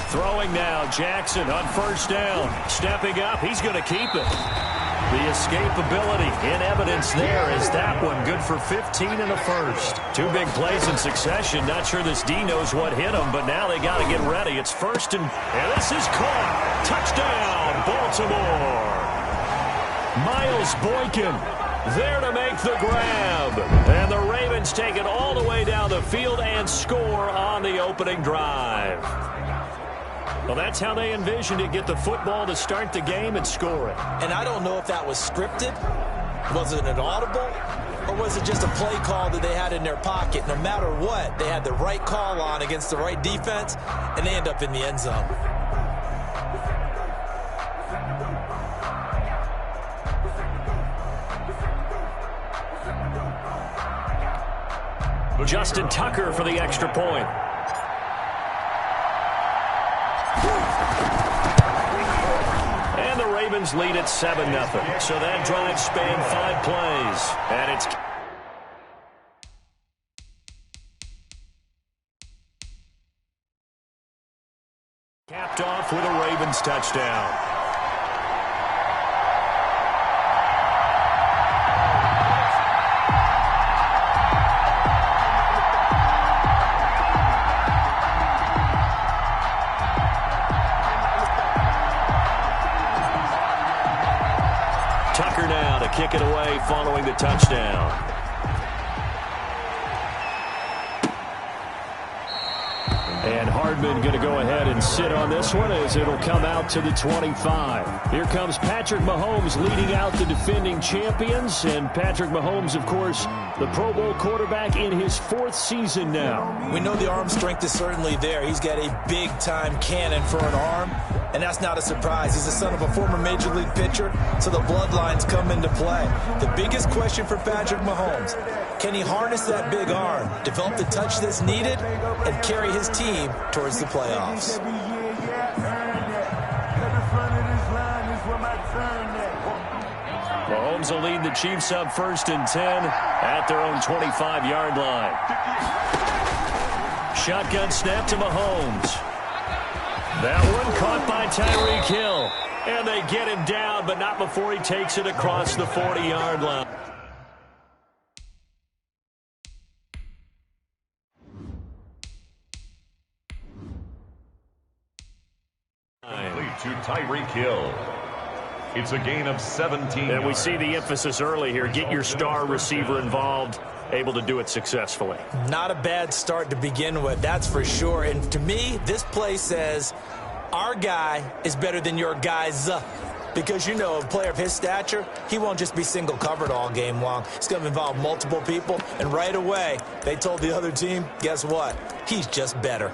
Throwing now, Jackson on first down. Stepping up, he's going to keep it. The escapability in evidence there is that one. Good for 15 in the first. Two big plays in succession. Not sure this D knows what hit him, but now they got to get ready. It's first and this is caught. Touchdown, Baltimore. Miles Boykin there to make the grab. And the Ravens take it all the way down the field and score on the opening drive. Well, that's how they envisioned it. Get the football to start the game and score it. And I don't know if that was scripted. Was it an audible? Or was it just a play call that they had in their pocket? No matter what, they had the right call on against the right defense, and they end up in the end zone. Justin Tucker for the extra point. And the Ravens lead at 7-0. So that drive spanned 5 plays. And it's capped off with a Ravens touchdown. Tucker now to kick it away following the touchdown. And Hardman going to go ahead and sit on this one as it'll come out to the 25. Here comes Patrick Mahomes leading out the defending champions. And Patrick Mahomes, of course, the Pro Bowl quarterback in his 4th season now. We know the arm strength is certainly there. He's got a big-time cannon for an arm, and that's not a surprise. He's the son of a former Major League pitcher, so the bloodlines come into play. The biggest question for Patrick Mahomes, can he harness that big arm, develop the touch that's needed, and carry his team towards the playoffs? Mahomes will lead the Chiefs up 1st and 10 at their own 25-yard line. Shotgun snap to Mahomes. That one caught by Tyreek Hill. And they get him down, but not before he takes it across the 40-yard line. Complete to Tyreek Hill. It's a gain of 17. And we see the emphasis early here. Get your star receiver involved, able to do it successfully. Not a bad start to begin with, that's for sure. And to me, this play says our guy is better than your guys. Because, you know, a player of his stature, he won't just be single covered all game long. He's going to involve multiple people. And right away, they told the other team, guess what? He's just better.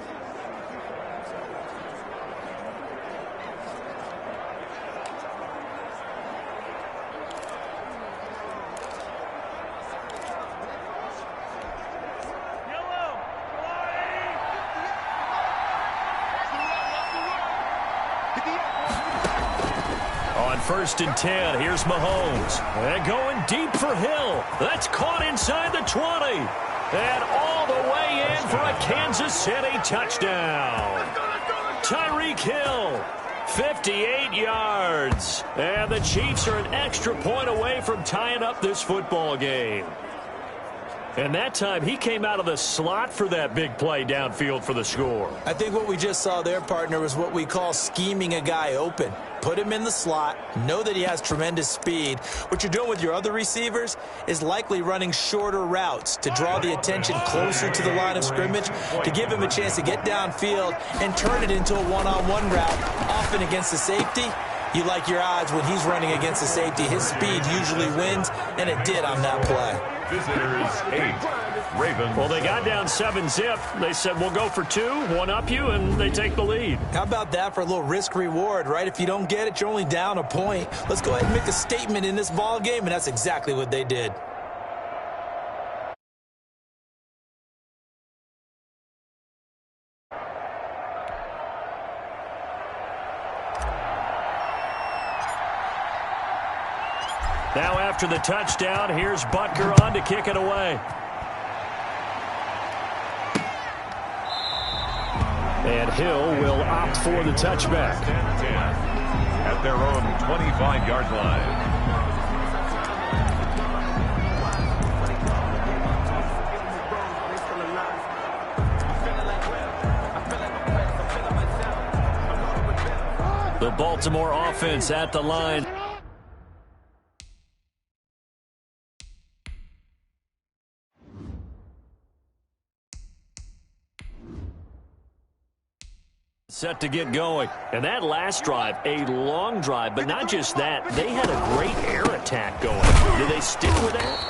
On 1st and 10, here's Mahomes. And going deep for Hill. That's caught inside the 20. And all the way in for a Kansas City touchdown. Tyreek Hill, 58 yards. And the Chiefs are an extra point away from tying up this football game. And that time, he came out of the slot for that big play downfield for the score. I think what we just saw there, partner, was what we call scheming a guy open. Put him in the slot, know that he has tremendous speed. What you're doing with your other receivers is likely running shorter routes to draw the attention closer to the line of scrimmage, to give him a chance to get downfield and turn it into a one-on-one route, often against the safety. You like your odds when he's running against the safety. His speed usually wins, and it did on that play. Visitors 8, Ravens. Well, they got down 7-zip. They said, we'll go for 2, one up you, and they take the lead. How about that for a little risk-reward, right? If you don't get it, you're only down a point. Let's go ahead and make a statement in this ball game, and that's exactly what they did. Now after the touchdown, here's Butker on to kick it away. And Hill will opt for the touchback. At their own 25-yard line. The Baltimore offense at the line. Set to get going. And that last drive, a long drive, but not just that. They had a great air attack going. Do they stick with that?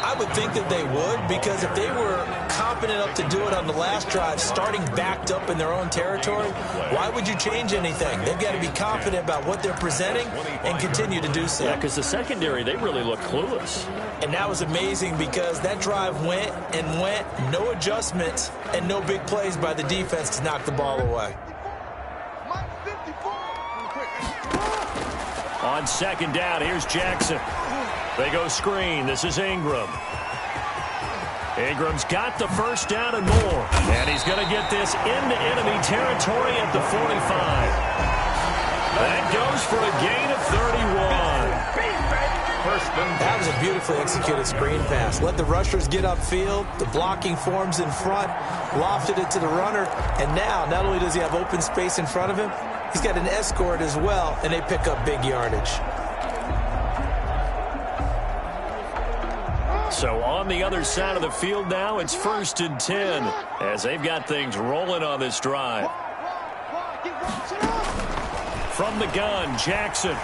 I would think that they would, because if they were confident enough to do it on the last drive, starting backed up in their own territory, why would you change anything? They've got to be confident about what they're presenting and continue to do so. Yeah, because the secondary, they really look clueless. And that was amazing because that drive went and went, no adjustments and no big plays by the defense to knock the ball away. On second down, here's Jackson. They go screen. This is Ingram. Ingram's got the first down and more. And he's going to get this into enemy territory at the 45. That goes for a gain of 31. That was a beautifully executed screen pass. Let the rushers get upfield. The blocking forms in front. Lofted it to the runner. And now, not only does he have open space in front of him, he's got an escort as well, and they pick up big yardage. So on the other side of the field now, it's 1st and 10 as they've got things rolling on this drive. From the gun, Jackson.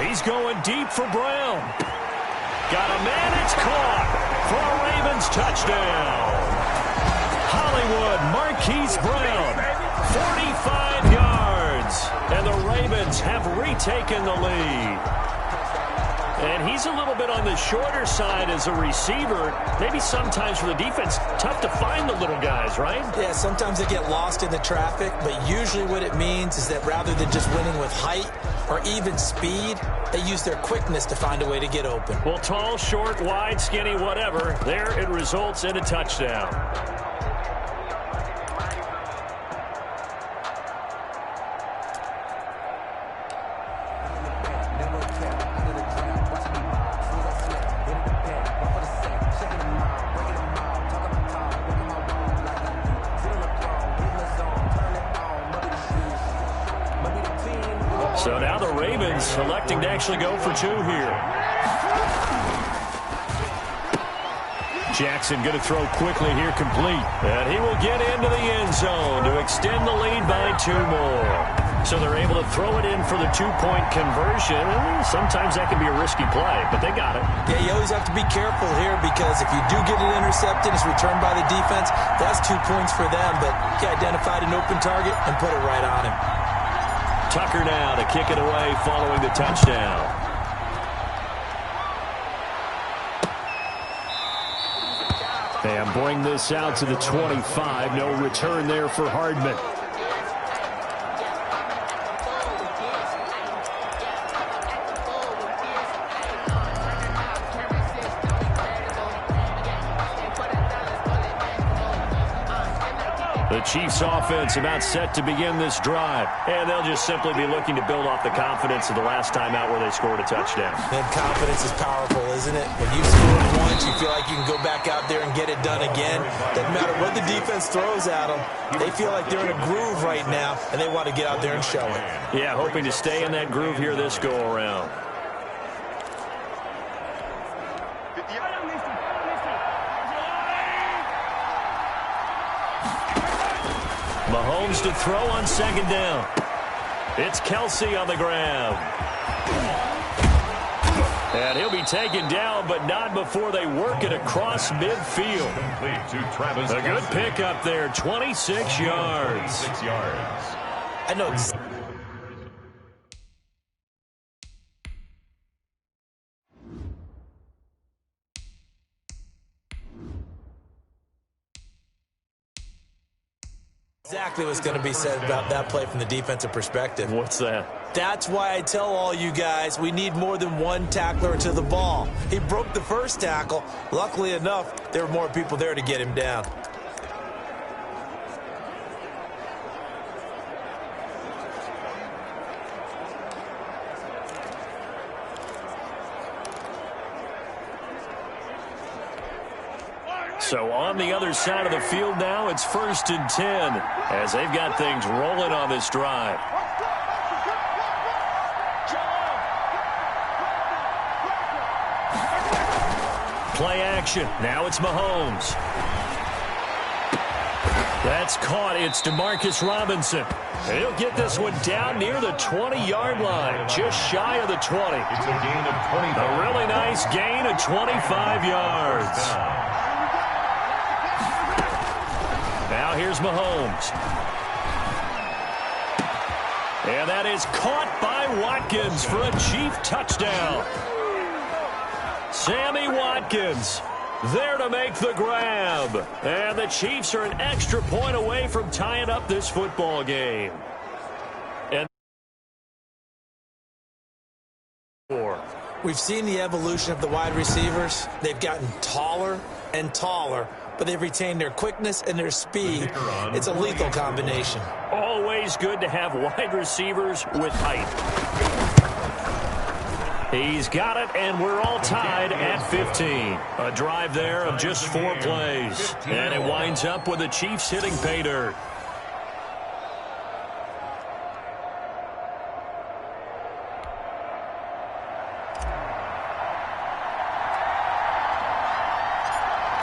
He's going deep for Brown. Got a man, it's caught for a Ravens touchdown. Hollywood Marquise Brown, 45 yards. And the Ravens have retaken the lead. And he's a little bit on the shorter side as a receiver. Maybe sometimes for the defense, tough to find the little guys, right? Yeah, sometimes they get lost in the traffic, but usually what it means is that rather than just winning with height or even speed, they use their quickness to find a way to get open. Well, tall, short, wide, skinny, whatever, there it results in a touchdown. So now the Ravens electing to actually go for two here. Jackson going to throw quickly here, complete. And he will get into the end zone to extend the lead by 2 more. So they're able to throw it in for the 2-point conversion. Sometimes that can be a risky play, but they got it. Yeah, you always have to be careful here because if you do get it intercepted, it's returned by the defense, that's 2 points for them. But he identified an open target and put it right on him. Tucker now to kick it away following the touchdown. And bring this out to the 25. No return there for Hardman. The Chiefs offense about set to begin this drive. And they'll just simply be looking to build off the confidence of the last time out where they scored a touchdown. And confidence is powerful, isn't it? When you scored once, you feel like you can go back out there and get it done again. Doesn't matter what the defense throws at them. They feel like they're in a groove right now, and they want to get out there and show it. Yeah, hoping to stay in that groove here this go-around. Mahomes to throw on second down. It's Kelsey on the ground. And he'll be taken down, but not before they work it across midfield. A good pickup there, 26 yards. I know exactly what's going to be said about that play from the defensive perspective. What's that? That's why I tell all you guys we need more than one tackler to the ball. He broke the first tackle. Luckily enough, there were more people there to get him down. So on the other side of the field now, it's 1st and 10 as they've got things rolling on this drive. Play action. Now it's Mahomes. That's caught. It's Demarcus Robinson. And he'll get this one down near the 20-yard line, just shy of the 20. It's a gain of 25. A really nice gain of 25 yards. Now here's Mahomes. And that is caught by Watkins for a Chief touchdown. Sammy Watkins there to make the grab. And the Chiefs are an extra point away from tying up this football game. And we've seen the evolution of the wide receivers. They've gotten taller and taller, but they've retained their quickness and their speed. It's a lethal combination. Always good to have wide receivers with height. He's got it, and we're all tied at 15. A drive there of just 4 plays. And it winds up with the Chiefs hitting pay dirt.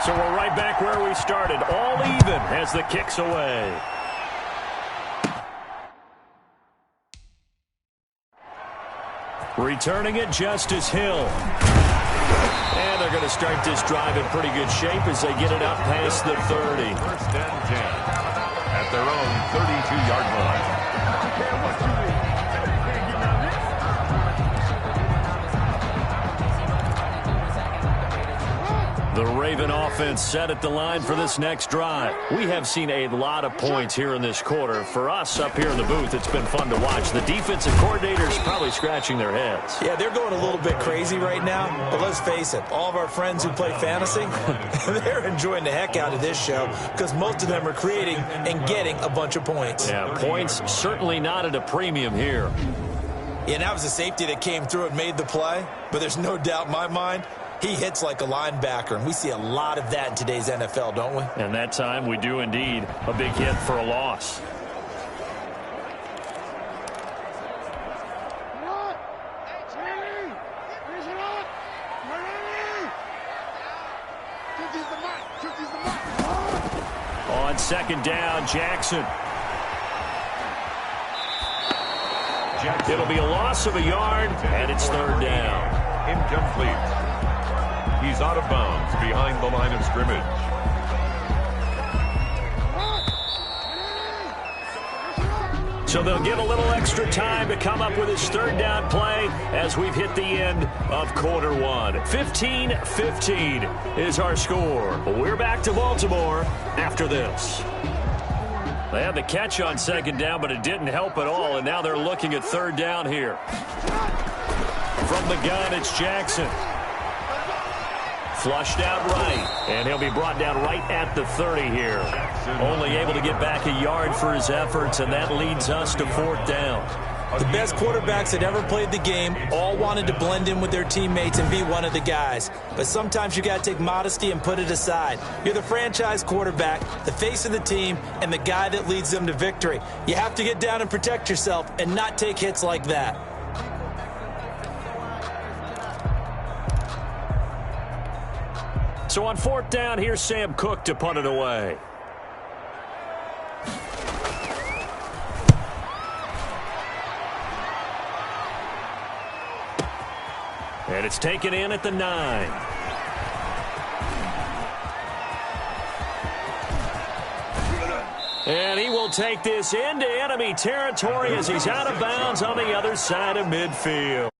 So we're right back where we started, all even as the kick's away. Returning it, Justice Hill. And they're going to start this drive in pretty good shape as they get it up past the 30. 1st and 10 at their own 32-yard line. The Raven offense set at the line for this next drive. We have seen a lot of points here in this quarter. For us up here in the booth, it's been fun to watch. The defensive coordinators probably scratching their heads. Yeah, they're going a little bit crazy right now. But let's face it, all of our friends who play fantasy, they're enjoying the heck out of this show because most of them are creating and getting a bunch of points. Yeah, points certainly not at a premium here. Yeah, that was a safety that came through and made the play. But there's no doubt in my mind, he hits like a linebacker, and we see a lot of that in today's NFL, don't we? And that time we do indeed. A big hit for a loss. On 2nd down, Jackson. It'll be a loss of a yard, and it's 3rd down. Incomplete. He's out of bounds behind the line of scrimmage. So they'll get a little extra time to come up with his 3rd down play as we've hit the end of quarter 1. 15-15 is our score. We're back to Baltimore after this. They had the catch on 2nd down, but it didn't help at all, and now they're looking at 3rd down here. From the gun, it's Jackson. Flushed out right, and he'll be brought down right at the 30 here. Only able to get back a yard for his efforts, and that leads us to 4th down. The best quarterbacks that ever played the game all wanted to blend in with their teammates and be one of the guys. But sometimes you got to take modesty and put it aside. You're the franchise quarterback, the face of the team, and the guy that leads them to victory. You have to get down and protect yourself and not take hits like that. So on 4th down, here's Sam Cook to punt it away. And it's taken in at the 9. And he will take this into enemy territory as he's out of bounds on the other side of midfield.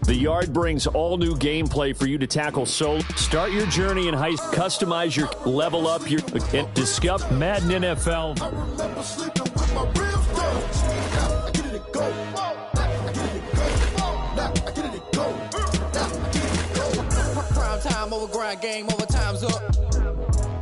The Yard brings all new gameplay for you to tackle solo. Start your journey in heist, customize your level up, and discover Madden NFL. I remember sleeping with my ribs touched. Now I get it to go. Now I get it to go. Now I get it to go. Prime time over grind, game over, time's up.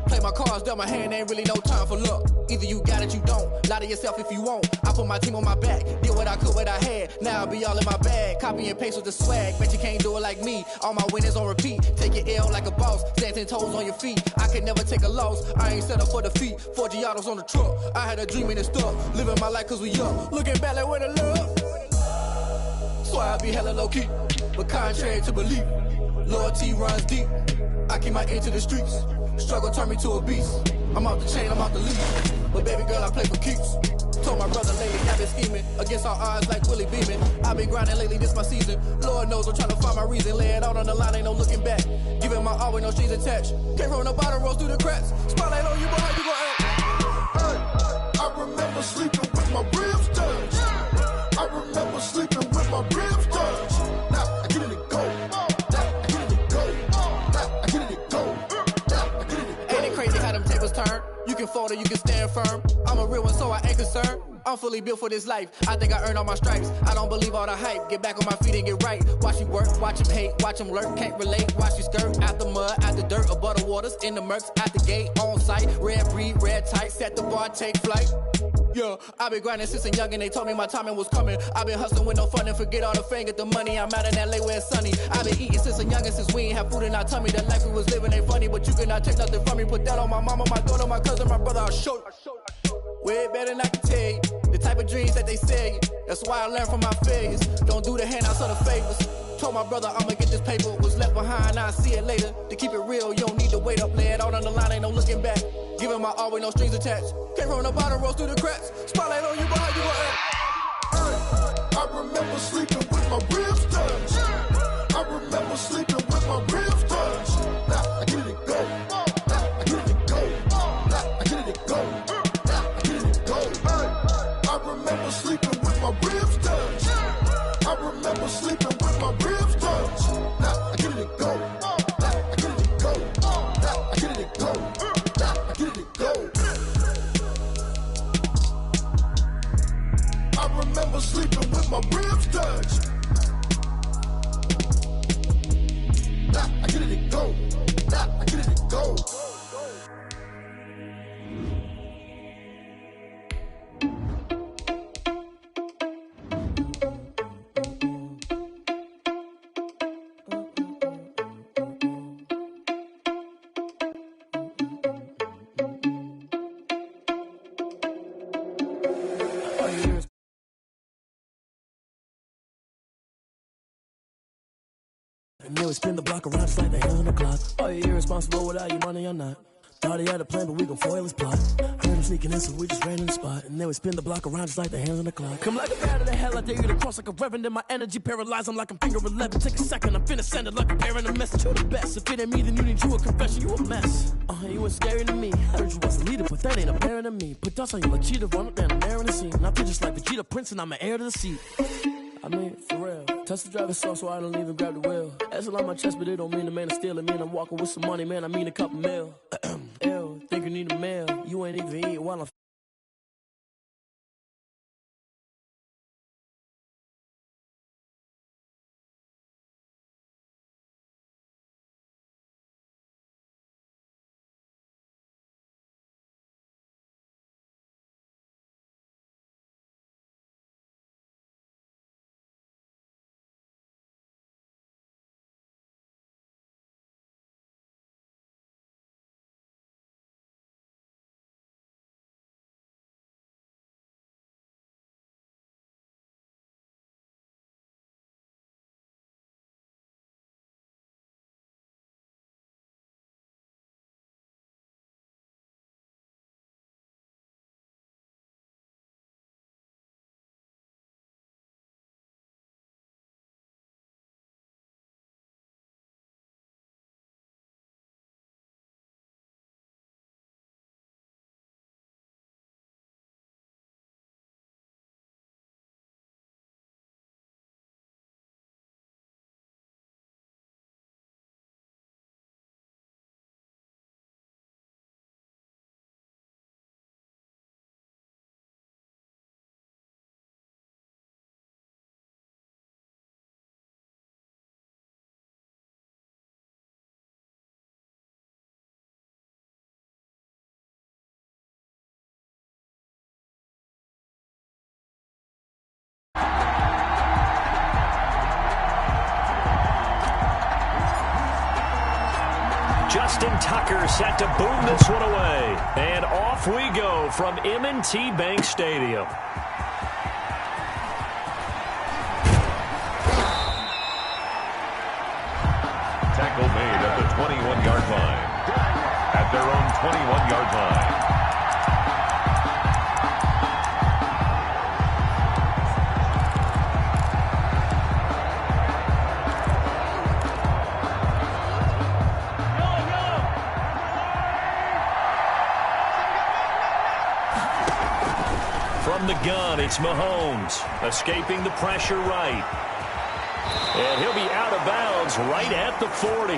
Play my cards, dealt my hand, ain't really no time for luck. Either you got it, you don't. Lie to yourself if you won't. I put my team on my back, did what I could, what I had. Now I'll be all in my bag, copy and paste with the swag. Bet you can't do it like me. All my winners on repeat. Take your L like a boss, stand 10 toes on your feet. I can never take a loss. I ain't set up for defeat. 4 Giottos on the truck. I had a dream and it stuck. Living my life cause we young. Looking back like where the love. So I be hella low key, but contrary to belief, loyalty runs deep. I keep my ear to the streets. Struggle turned me to a beast. I'm off the chain, I'm off the leash. But baby girl, I play for keeps. Told my brother lately, I've been scheming against all odds like Willie Beeman. I've been grinding lately, this my season. Lord knows I'm trying to find my reason. Lay it out on the line, ain't no looking back. Giving my all with no strings attached. Came from the bottom, rose through the cracks. Spotlight on you, but how you gon' act? Hey, I remember sleeping with my ribs touched. I remember sleeping with my ribs touched. Now I get it to go. Now I get it to go. Now I get it to go. Now I get it to go. Ain't it crazy how them tables turn? You can fold or you can stand firm. I'm a real one, so I ain't concerned. I'm fully built for this life. I think I earned all my stripes. I don't believe all the hype. Get back on my feet and get right. Watch you work, watch him hate, watch him lurk. Can't relate, watch you skirt. Out the mud, out the dirt, above the waters, in the murks, out the gate, on site. Red breed, red tight, set the bar, take flight. Yeah, I been grinding since a young and they told me my timing was coming. I been hustling with no fun and forget all the fame, get the money. I'm out in LA where it's sunny. I been eating since a young and since we ain't have food in our tummy. The life we was living ain't funny, but you cannot take nothing from me. Put that on my mama, my daughter, my cousin, my brother, I'll show you. Way better than I can tell you. The type of dreams that they sell you. That's why I learned from my failures. Don't do the handouts or the favors. Told my brother I'ma get this paper. Was left behind, I'll see it later. To keep it real, you don't need to wait up. Lay it out on the line, ain't no looking back. Giving my all with no strings attached. Came from the bottom, rose through the cracks. Spotlight on you, but how you gon' act? Hey, I remember sleeping with my ribs touched. I remember sleeping with my ribs touched. Now I get it to go. Now I get it to go. Now I get it to go. Now I get it to go. Hey, I remember sleeping with my ribs touched. I remember sleeping with my ribs touched. Now I get it to go. Now I get it to go. Now I get it to go. Now I get it to go. I remember sleeping with my ribs touched. Now I get it to go. Now I get it to go. And then we spin the block around just like the hands on the clock. Are you irresponsible without your money or not? Thought he had a plan, but we gon' foil his plot. Heard him sneaking in, so we just ran in the spot. And then we spin the block around just like the hands on the clock. Come like a bat of the hell, I dare you to cross like a reverend. And my energy paralyzed, I'm like I'm finger 11. Take a second, I'm finna send it like a parent a message. You the best, if it ain't me, then you need you a confession. You a mess. You was scary to me. Heard you was a leader, but that ain't apparent to me. Put dust on you like cheetah, run up down the air in the scene. I feel just like Vegeta Prince, and I'm an heir to the seat. I mean, for real. Touch the driver's soft so I don't even grab the wheel. That's a lot on my chest, but it don't mean the man is stealing. Mean I'm walking with some money, man. I mean a couple mil. Ew, think you need a meal. You ain't even eat while I'm Justin Tucker set to boom this one away. And off we go from M&T Bank Stadium. Tackle made at the 21-yard line. At their own 21-yard line. From the gun, it's Mahomes, escaping the pressure right. And he'll be out of bounds right at the 40.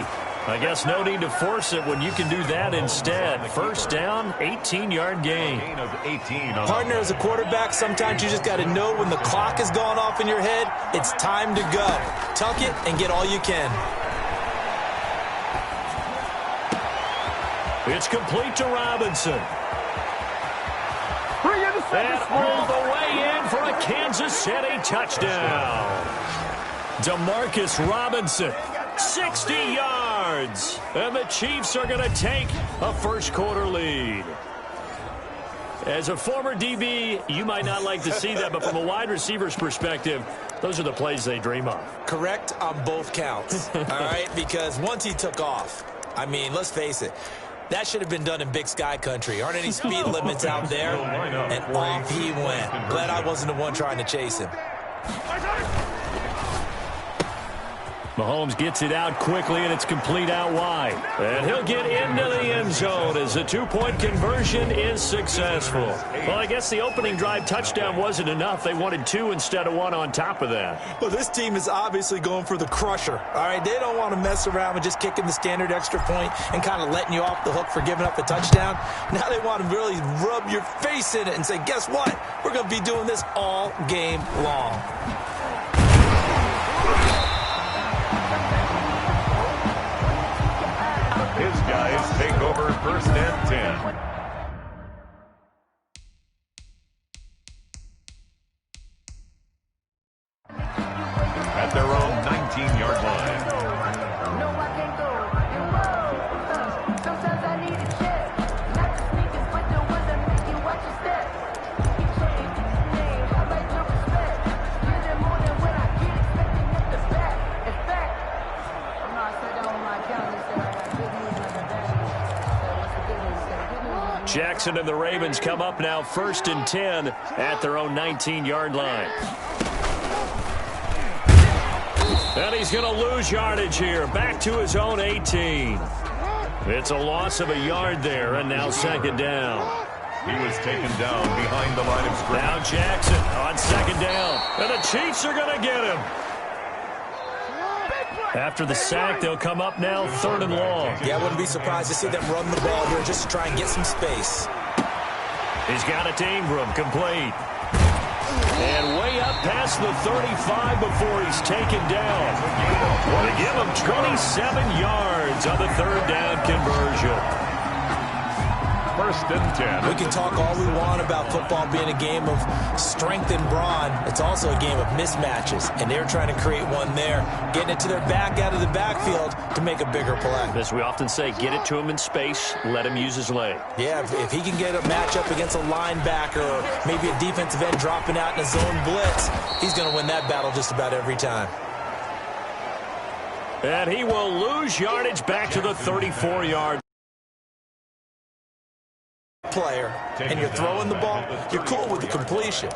I guess no need to force it when you can do that instead. First down, 18-yard gain. Partner, as a quarterback, sometimes you just got to know when the clock has gone off in your head, it's time to go. Tuck it and get all you can. It's complete to Robinson. And all the way in for a Kansas City touchdown. Demarcus Robinson, 60 yards. And the Chiefs are going to take a first-quarter lead. As a former DB, you might not like to see that, but from a wide receiver's perspective, those are the plays they dream of. Correct on both counts, all right? Because once he took off, I mean, let's face it, that should have been done in Big Sky country. Aren't any speed limits out there? And off he went. Glad I wasn't the one trying to chase him. Mahomes gets it out quickly, and it's complete out wide. And he'll get into the end zone as the two-point conversion is successful. Well, I guess the opening drive touchdown wasn't enough. They wanted two instead of one on top of that. Well, this team is obviously going for the crusher. All right, they don't want to mess around with just kicking the standard extra point and kind of letting you off the hook for giving up a touchdown. Now they want to really rub your face in it and say, guess what? We're going to be doing this all game long. His guys take over first and 10. At their own 19-yard line. Jackson and the Ravens come up now first and 10 at their own 19-yard line. And he's going to lose yardage here, back to his own 18. It's a loss of a yard there, and now second down. He was taken down behind the line of scrimmage. Now Jackson on second down, and the Chiefs are going to get him. After the sack, they'll come up now third and long. Yeah, I wouldn't be surprised to see them run the ball here just to try and get some space. He's got it to Ingram, complete. And way up past the 35 before he's taken down. They give him 27 yards on the third down conversion. First and 10. We can talk all we want about football being a game of strength and brawn. It's also a game of mismatches, and they're trying to create one there, getting it to their back out of the backfield to make a bigger play. As we often say, get it to him in space, let him use his leg. Yeah, if he can get a matchup against a linebacker or maybe a defensive end dropping out in a zone blitz, he's going to win that battle just about every time. And he will lose yardage back to the 34-yard. Player, and you're throwing the ball, you're cool with the completion.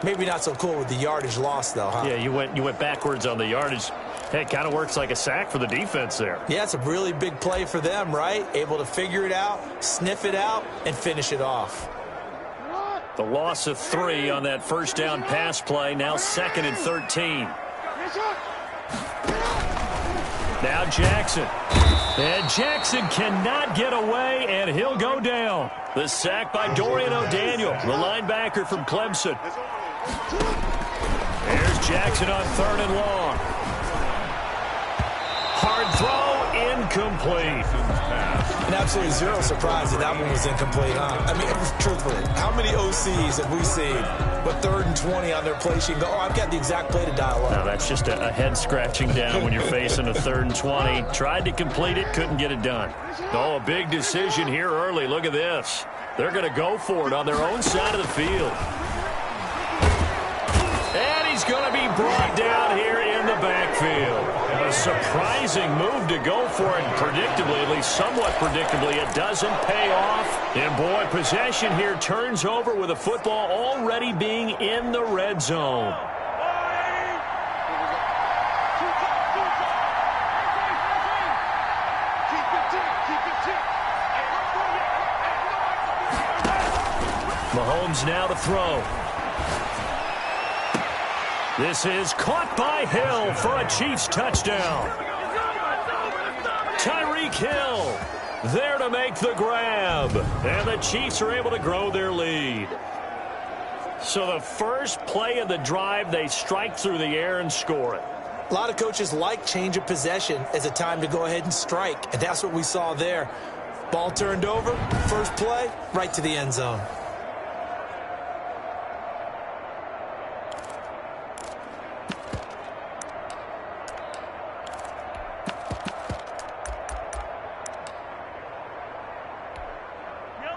Maybe not so cool with the yardage loss, though, huh? Yeah, you went backwards on the yardage. Hey, it kind of works like a sack for the defense there. Yeah, it's a really big play for them, right? Able to figure it out, sniff it out, and finish it off. The loss of 3 on that first down pass play, now second and 13. Now Jackson. And Jackson cannot get away, and he'll go down. The sack by Dorian O'Daniel, the linebacker from Clemson. There's Jackson on third and long. Hard throw, incomplete. And absolutely zero surprise that one was incomplete, huh? I mean, truthfully, how many OCs have we seen with 3rd and 20 on their play sheet and go, oh, I've got the exact play to dial up? Now, that's just a head scratching down when you're facing a 3rd and 20. Tried to complete it, couldn't get it done. Oh, a big decision here early. Look at this. They're going to go for it on their own side of the field. And he's going to be brought down here in the backfield. A surprising move to go for it. Predictably, at least somewhat predictably, it doesn't pay off. And boy, possession here turns over with a football already being in the red zone. Mahomes now to throw. This is caught by Hill for a Chiefs touchdown. Tyreek Hill there to make the grab. And the Chiefs are able to grow their lead. So the first play of the drive, they strike through the air and score it. A lot of coaches like change of possession as a time to go ahead and strike. And that's what we saw there. Ball turned over, first play, right to the end zone.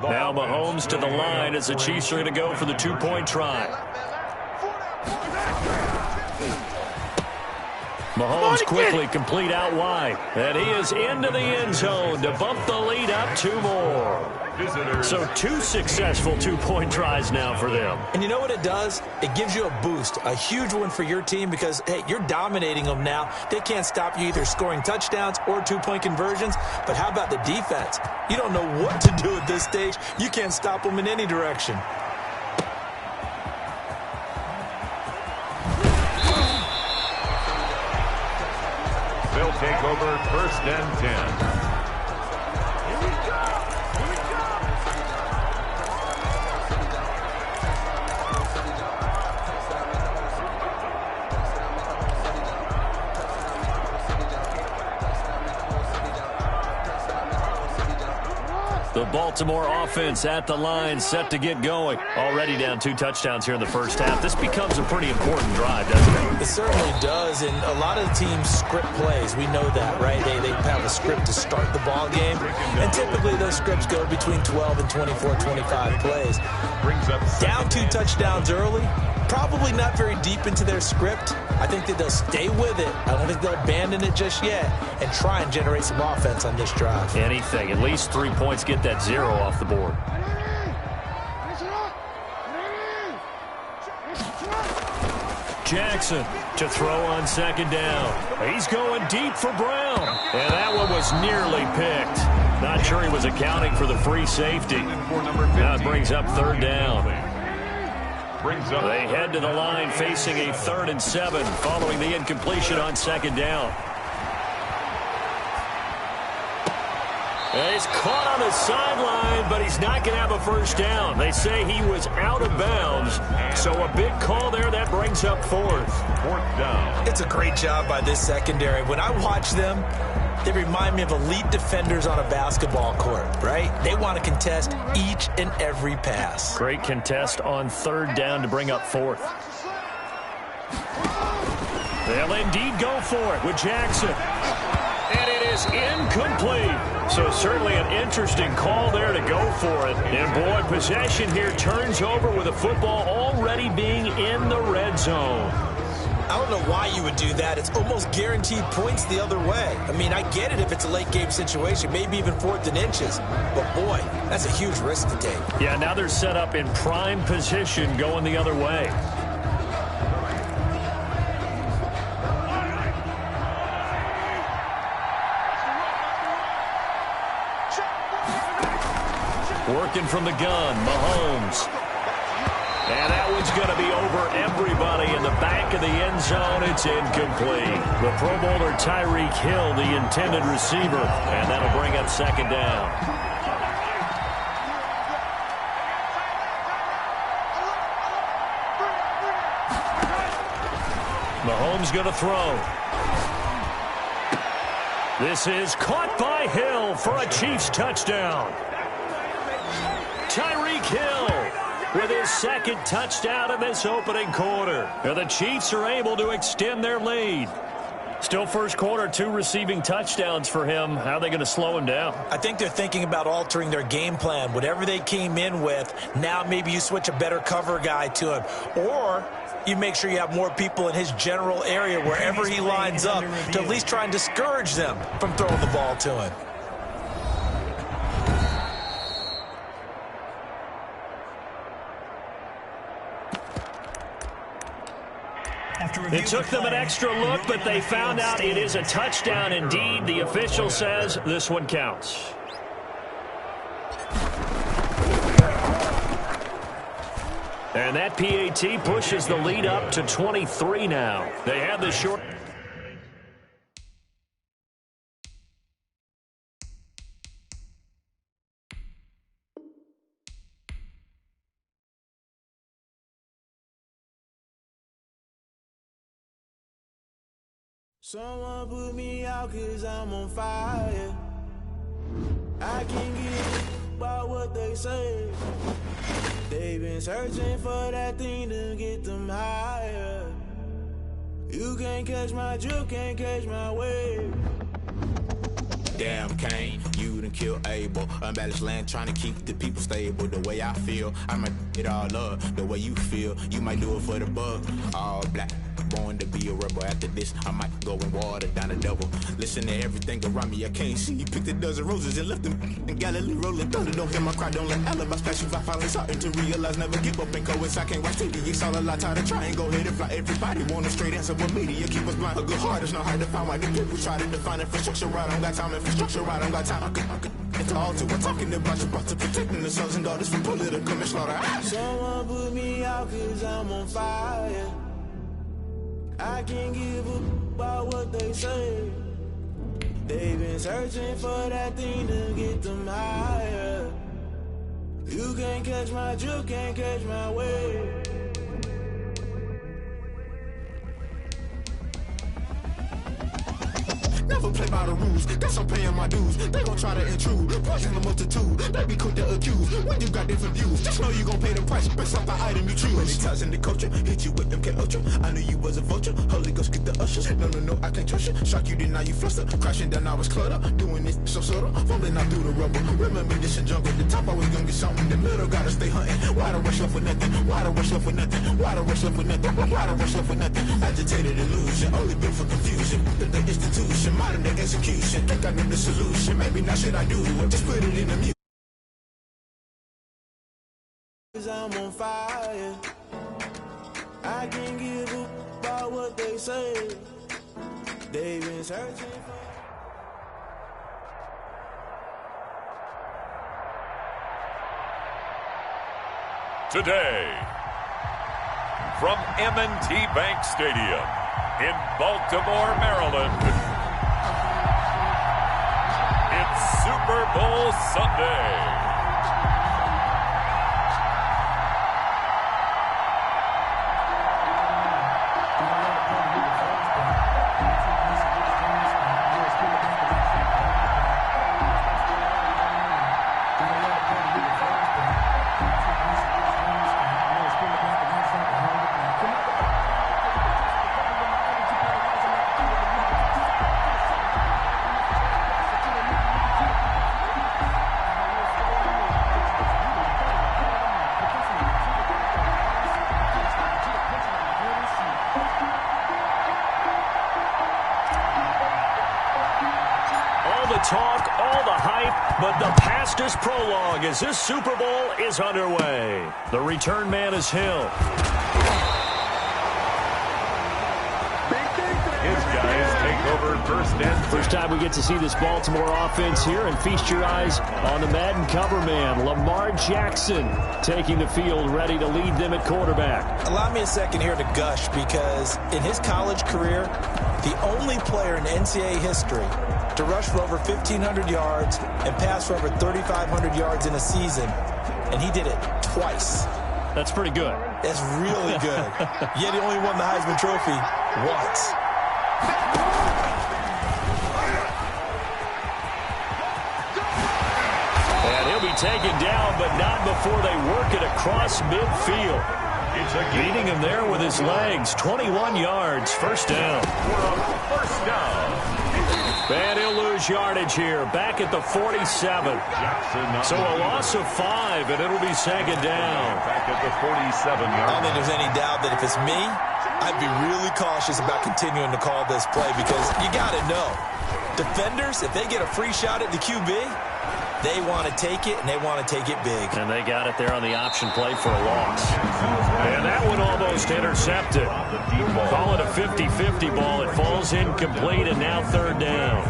Now Mahomes to the line as the Chiefs are going to go for the 2-point try. Mahomes quickly complete out wide. And he is into the end zone to bump the lead up 2 more. So 2 successful 2-point tries now for them. And you know what it does? It gives you a boost, a huge one for your team because, hey, you're dominating them now. They can't stop you either scoring touchdowns or 2-point conversions. But how about the defense? You don't know what to do at this stage. You can't stop them in any direction. They'll take over 1st and 10. The Baltimore offense at the line, set to get going. Already down 2 touchdowns here in the first half. This becomes a pretty important drive, doesn't it? It certainly does, and a lot of the teams script plays. We know that, right? They have a script to start the ball game, and typically those scripts go between 12 and 24, 25 plays. Down 2 touchdowns early, probably not very deep into their script. I think that they'll stay with it. I don't think they'll abandon it just yet and try and generate some offense on this drive. Anything. At least 3 points, get that 0 off the board. Jackson to throw on 2nd down. He's going deep for Brown. And that one was nearly picked. Not sure he was accounting for the free safety. Now it brings up 3rd down. They head to the line facing a 3rd and 7 following the incompletion on 2nd down. And he's caught on the sideline, but he's not going to have a first down. They say he was out of bounds. So a big call there that brings up 4th. 4th down. It's a great job by this secondary. When I watch them, they remind me of elite defenders on a basketball court, right? They want to contest each and every pass. Great contest on 3rd down to bring up 4th. They'll indeed go for it with Jackson. And it is incomplete. So certainly an interesting call there to go for it. And boy, possession here turns over with a football already being in the red zone. I don't know why you would do that. It's almost guaranteed points the other way. I mean, I get it if it's a late game situation, maybe even 4th and inches. But boy, that's a huge risk to take. Yeah, now they're set up in prime position going the other way. Working from the gun, Mahomes. And that one's going to be over everybody in the back of the end zone. It's incomplete. The Pro Bowler Tyreek Hill, the intended receiver. And that'll bring up 2nd down. Mahomes going to throw. This is caught by Hill for a Chiefs touchdown. Tyreek Hill with his second touchdown in this opening quarter. And the Chiefs are able to extend their lead. Still first quarter, 2 receiving touchdowns for him. How are they going to slow him down? I think they're thinking about altering their game plan. Whatever they came in with, now maybe you switch a better cover guy to him. Or you make sure you have more people in his general area wherever he lines up to at least try and discourage them from throwing the ball to him. It took them an extra look, but they found out it is a touchdown indeed. The official says this one counts. And that PAT pushes the lead up to 23 now. They have the short... Someone put me out 'cause I'm on fire. I can't get about what they say. They've been searching for that thing to get them higher. You can't catch my drift, can't catch my wave. Damn, Kane, you done killed Abel. Unbalanced land, trying to keep the people stable. The way I feel, I might it all up. The way you feel, you might do it for the buck. All black, born to be a rebel. After this, I might go and water down the devil. Listen to everything around me, I can't see. Picked a dozen roses and left them in Galilee rolling thunder. Don't hear my cry, don't let alibis pass you. I finally starting to realize, never give up and coincide. Can't watch TV, it's all a lot. Time to try and go ahead and fly. Everybody want a straight answer, but media keep us blind. A good heart is not hard to find. Why the people try to define infrastructure right? I don't got time, infrastructure right? I don't got time. It's all to we're talking about you, about to protecting the sons and daughters from political manslaughter. Someone put me out 'cause I'm on fire. I can't give up about what they say. They've been searching for that thing to get them higher. You can't catch my drift, can't catch my wave. Never play by the rules, guess I'm paying my dues. They gon' try to intrude, poison the multitude. They be quick to accuse when you got different views. Just know you gon' pay the price based off the item you choose. Many times in the culture, hit you with them K Ultra. I knew you was a vulture, Holy Ghost get the ushers. No, I can't trust you. Shock you, then now you fluster. Crashing down, I was cluttered. Doing this so subtle, fumbling out through the rubble. Remember this in jungle, the top I was gonna get something. The middle gotta stay hunting. Why the rush left for nothing? Why the rush left for nothing? Why the rush left for nothing? Why the rush left for nothing? Agitated illusion, only built for confusion. The institution, modern day execution. Think I know the solution. Maybe now should I do it? Just put it in the music. I'm on fire. I can't give up about what they say. They've been searching for. Today, from M&T Bank Stadium in Baltimore, Maryland, it's Super Bowl Sunday. Talk, all the hype, but the past is prologue as this Super Bowl is underway. The return man is Hill. His guys take over first and First time we get to see this Baltimore offense here, and feast your eyes on the Madden cover man, Lamar Jackson, taking the field, ready to lead them at quarterback. Allow me a second here to gush, because in his college career, the only player in NCAA history to rush for over 1,500 yards and pass for over 3,500 yards in a season, and he did it twice. That's pretty good. That's really good. Yet he only won the Heisman Trophy once. taken down, but not before they work it across midfield. Beating him there with his legs. 21 yards, first down. First down. And he'll lose yardage here, back at the 47. So a loss of 5, and it'll be second down. Back at the 47 yard. I don't think there's any doubt that if it's me, I'd be really cautious about continuing to call this play because you got to know, defenders, if they get a free shot at the QB, they want to take it, and they want to take it big. And they got it there on the option play for a loss. And that one almost intercepted. Call it a 50-50 ball. It falls incomplete, and now third down.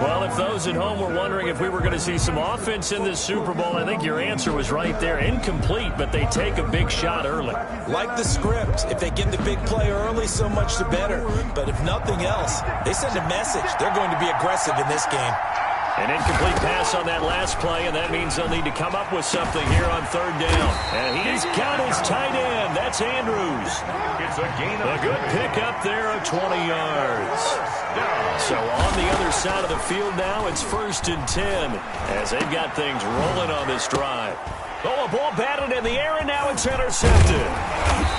Well, if those at home were wondering if we were going to see some offense in this Super Bowl, I think your answer was right there. Incomplete, but they take a big shot early. Like the script, if they get the big play early, so much the better. But if nothing else, they send a message. They're going to be aggressive in this game. An incomplete pass on that last play, and that means they'll need to come up with something here on third down. And he's got his tight end. That's Andrews. It's a gain of a good pickup there of 20 yards. So on the other side of the field now, it's 1st and 10 as they've got things rolling on this drive. Oh, a ball batted in the air, and now it's intercepted.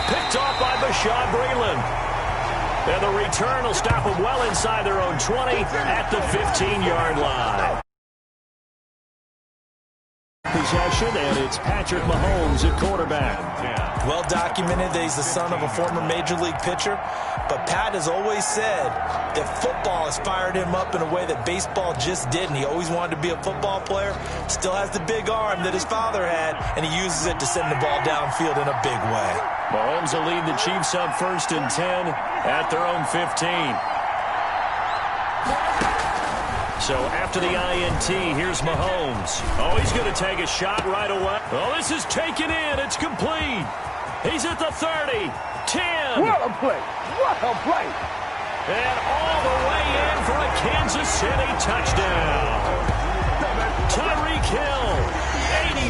Picked off by Bashaud Breeland. And the return will stop them well inside their own 20 at the 15-yard line. Possession, and it's Patrick Mahomes at quarterback. Well documented that he's the son of a former major league pitcher, but Pat has always said that football has fired him up in a way that baseball just didn't. He always wanted to be a football player, still has the big arm that his father had, and he uses it to send the ball downfield in a big way. Mahomes will lead the Chiefs up 1st and 10 at their own 15. So after the INT, here's Mahomes. Oh, he's going to take a shot right away. Oh, this is taken in. It's complete. He's at the 30, 10. What a play. What a play. And all the way in for a Kansas City touchdown. Tyreek Hill,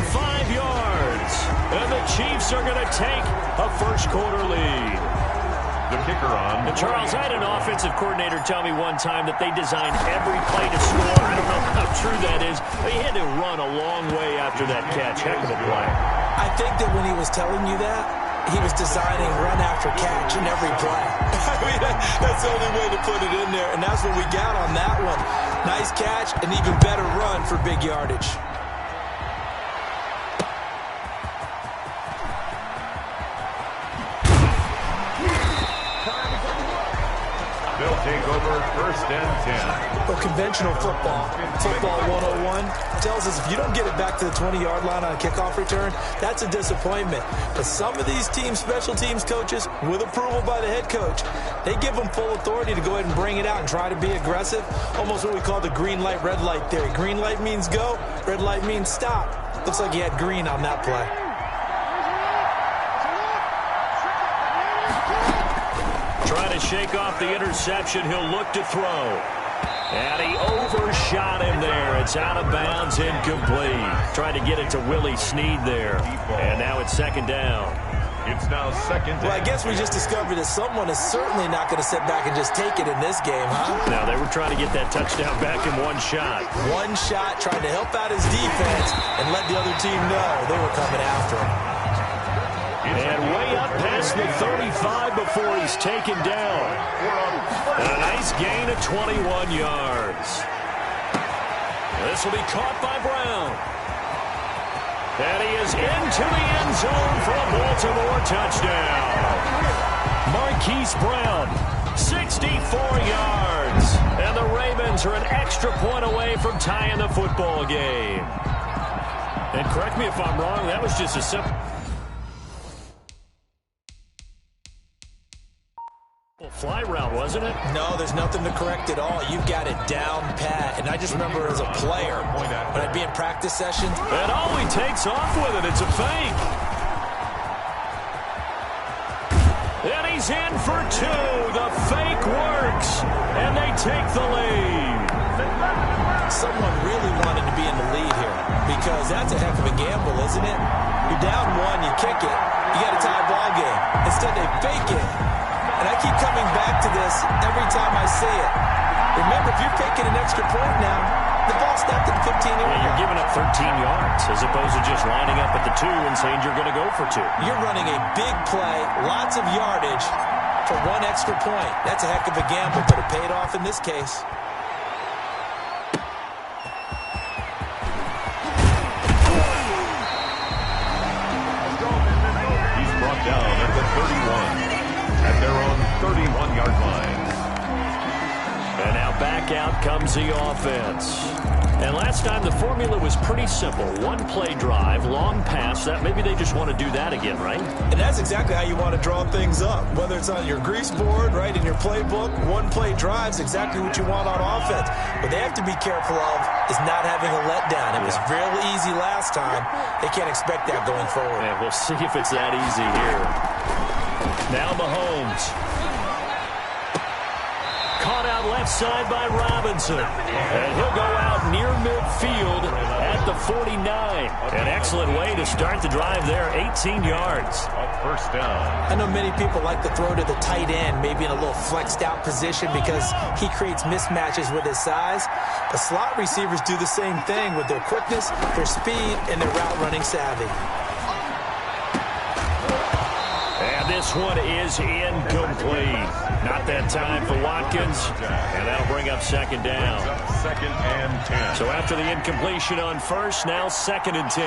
85 yards. And the Chiefs are going to take a first-quarter lead. The kicker on. And Charles, I had an offensive coordinator tell me one time that they designed every play to score. I don't know how true that is, but he had to run a long way after that catch. Heck of a play. I think that when he was telling you that, he was designing run after catch in every play. I mean, that's the only way to put it in there, and that's what we got on that one. Nice catch, an even better run for big yardage. They'll take over 1st and 10. Well, conventional football 101, tells us if you don't get it back to the 20-yard line on a kickoff return, that's a disappointment. But some of these special teams coaches, with approval by the head coach, they give them full authority to go ahead and bring it out and try to be aggressive. Almost what we call the green light, red light theory. Green light means go, red light means stop. Looks like he had green on that play. Trying to shake off the interception. He'll look to throw. And he overshot him there. It's out of bounds, incomplete. Trying to get it to Willie Snead there. And now it's second down. It's now second down. Well, I guess we just discovered that someone is certainly not going to sit back and just take it in this game, huh? Now, they were trying to get that touchdown back in one shot. One shot, trying to help out his defense and let the other team know they were coming after him. And way up past the 35 before he's taken down. And a nice gain of 21 yards. This will be caught by Brown. And he is into the end zone for a Baltimore touchdown. Marquise Brown, 64 yards. And the Ravens are an extra point away from tying the football game. And correct me if I'm wrong, that was just a simple fly route, wasn't it? No, there's nothing to correct at all. You've got it down pat. And I just remember as a player, when I'd be in practice sessions. And all he takes off with it, it's a fake. And he's in for 2. The fake works. And they take the lead. Someone really wanted to be in the lead here because that's a heck of a gamble, isn't it? You're down 1, you kick it, you got a tie ball game. Instead, they fake it. And I keep coming back to this every time I say it. Remember, if you're taking an extra point now, The ball snapped at the 15-yard line. You're giving up 13 yards as opposed to just lining up at the 2 and saying you're going to go for 2. You're running a big play, lots of yardage for 1 extra point. That's a heck of a gamble, but it paid off in this case. He's brought down at the 31 at their own 31-yard line. And now back out comes the offense. And last time the formula was pretty simple. 1-play drive, long pass. That maybe they just want to do that again, right? And that's exactly how you want to draw things up. Whether it's on your grease board, right, in your playbook, 1-play drive's exactly what you want on offense. What they have to be careful of is not having a letdown. It was real easy last time. They can't expect that going forward. And we'll see if it's that easy here. Now Mahomes. Caught out left side by Robinson. And he'll go out near midfield at the 49. An excellent way to start the drive there, 18 yards. First down. I know many people like to throw to the tight end, maybe in a little flexed out position because he creates mismatches with his size. But slot receivers do the same thing with their quickness, their speed, and their route running savvy. This one is incomplete. Not that time for Watkins, and that'll bring up second down. Second and 10. So after the incompletion on first, now 2nd and 10.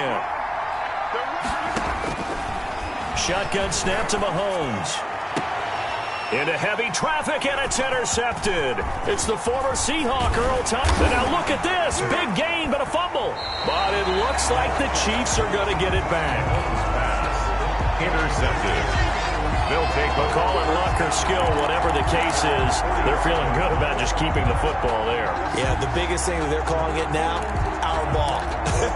Shotgun snap to Mahomes. Into heavy traffic, and it's intercepted. It's the former Seahawk, Earl Thomas. And now look at this. Big gain, but a fumble. But it looks like the Chiefs are going to get it back. Intercepted. They'll take a call it luck or skill, whatever the case is. They're feeling good about just keeping the football there. Yeah, the biggest thing that they're calling it now, our ball.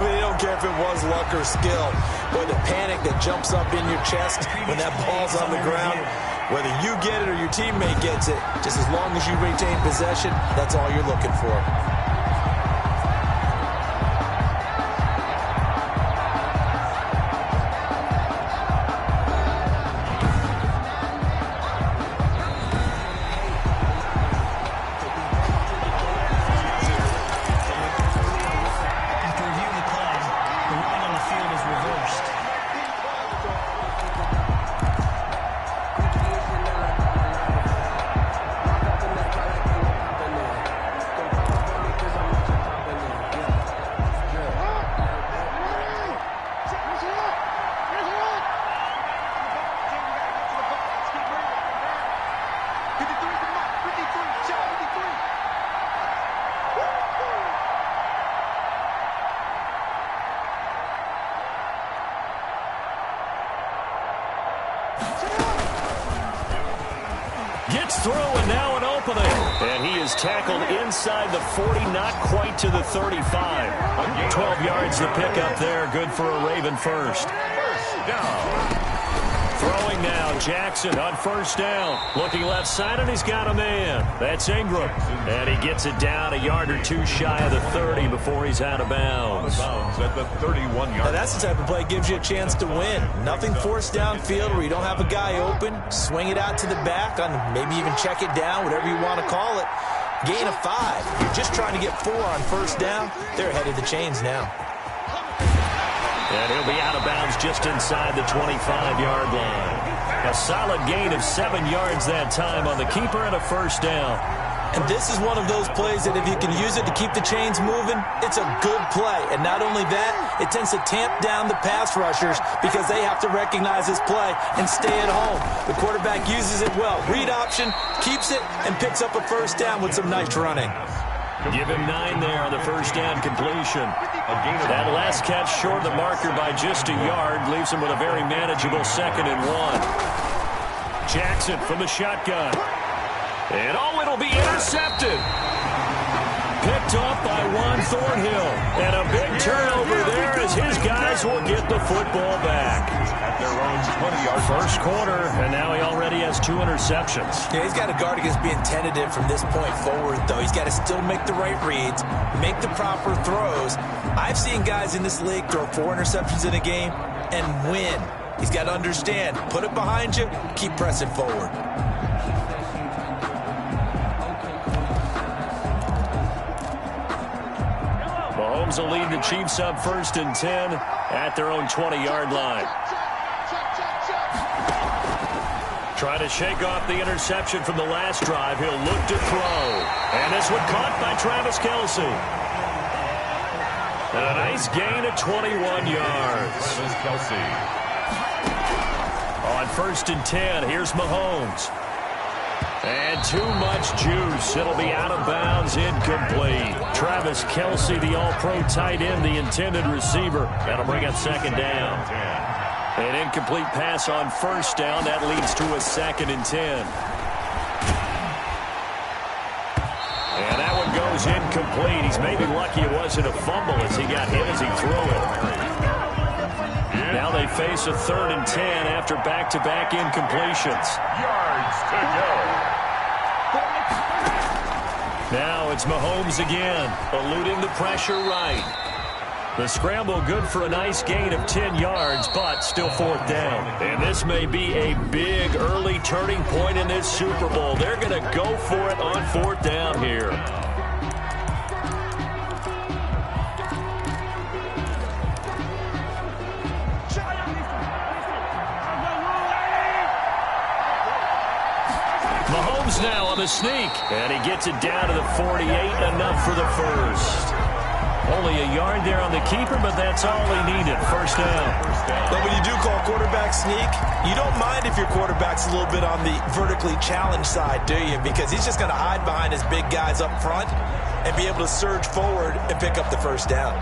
They don't care if it was luck or skill. Boy, the panic that jumps up in your chest when that ball's on the ground, whether you get it or your teammate gets it, just as long as you retain possession, that's all you're looking for. Gets through, and now an opening. And he is tackled inside the 40, not quite to the 35. 12 yards to pick up there. Good for a Raven first. First down. Throwing now, Jackson on first down. Looking left side, and he's got a man. That's Ingram. And he gets it down a yard or two shy of the 30 before he's out of bounds. At the 31-yard. Now that's the type of play that gives you a chance to win. Nothing forced downfield where you don't have a guy open. Swing it out to the back, on maybe even check it down, whatever you want to call it. Gain of 5. You're just trying to get 4 on first down. They're ahead of the chains now. And he'll be out of bounds just inside the 25-yard line. A solid gain of 7 yards that time on the keeper and a first down. And this is one of those plays that if you can use it to keep the chains moving, it's a good play. And not only that, it tends to tamp down the pass rushers because they have to recognize this play and stay at home. The quarterback uses it well. Read option, keeps it, and picks up a first down with some nice running. Give him 9 there on the first down completion. That last catch short of the marker by just a yard leaves him with a very manageable 2nd and 1. Jackson from the shotgun. And it'll be intercepted. Picked off by Juan Thornhill. And a big turnover there as his guys will get the football back. At their own 20-yard first quarter, and now he already has 2 interceptions. Yeah, he's got to guard against being tentative from this point forward, though. He's got to still make the right reads, make the proper throws. I've seen guys in this league throw 4 interceptions in a game and win. He's got to understand, put it behind you, keep pressing forward. Mahomes will lead the Chiefs up 1st and 10 at their own 20-yard line. Trying to shake off the interception from the last drive. He'll look to throw. And this one caught by Travis Kelce. And a nice gain of 21 yards. Travis Kelce. On 1st and 10, here's Mahomes. And too much juice. It'll be out of bounds, incomplete. Travis Kelce, the all-pro tight end, the intended receiver. That'll bring up 2nd down. An incomplete pass on 1st down. That leads to a 2nd and 10. And that one goes incomplete. He's maybe lucky it wasn't a fumble as he got hit as he threw it. Now they face a 3rd and 10 after back-to-back incompletions. Yards to go. Now it's Mahomes again, eluding the pressure right. The scramble good for a nice gain of 10 yards, but still 4th down. And this may be a big early turning point in this Super Bowl. They're going to go for it on 4th down here. Mahomes now on the sneak, and he gets it down to the 48, enough for the first. Only a yard there on the keeper, but that's all he needed. 1st down. But when you do call quarterback sneak, you don't mind if your quarterback's a little bit on the vertically challenged side, do you? Because he's just going to hide behind his big guys up front and be able to surge forward and pick up the 1st down.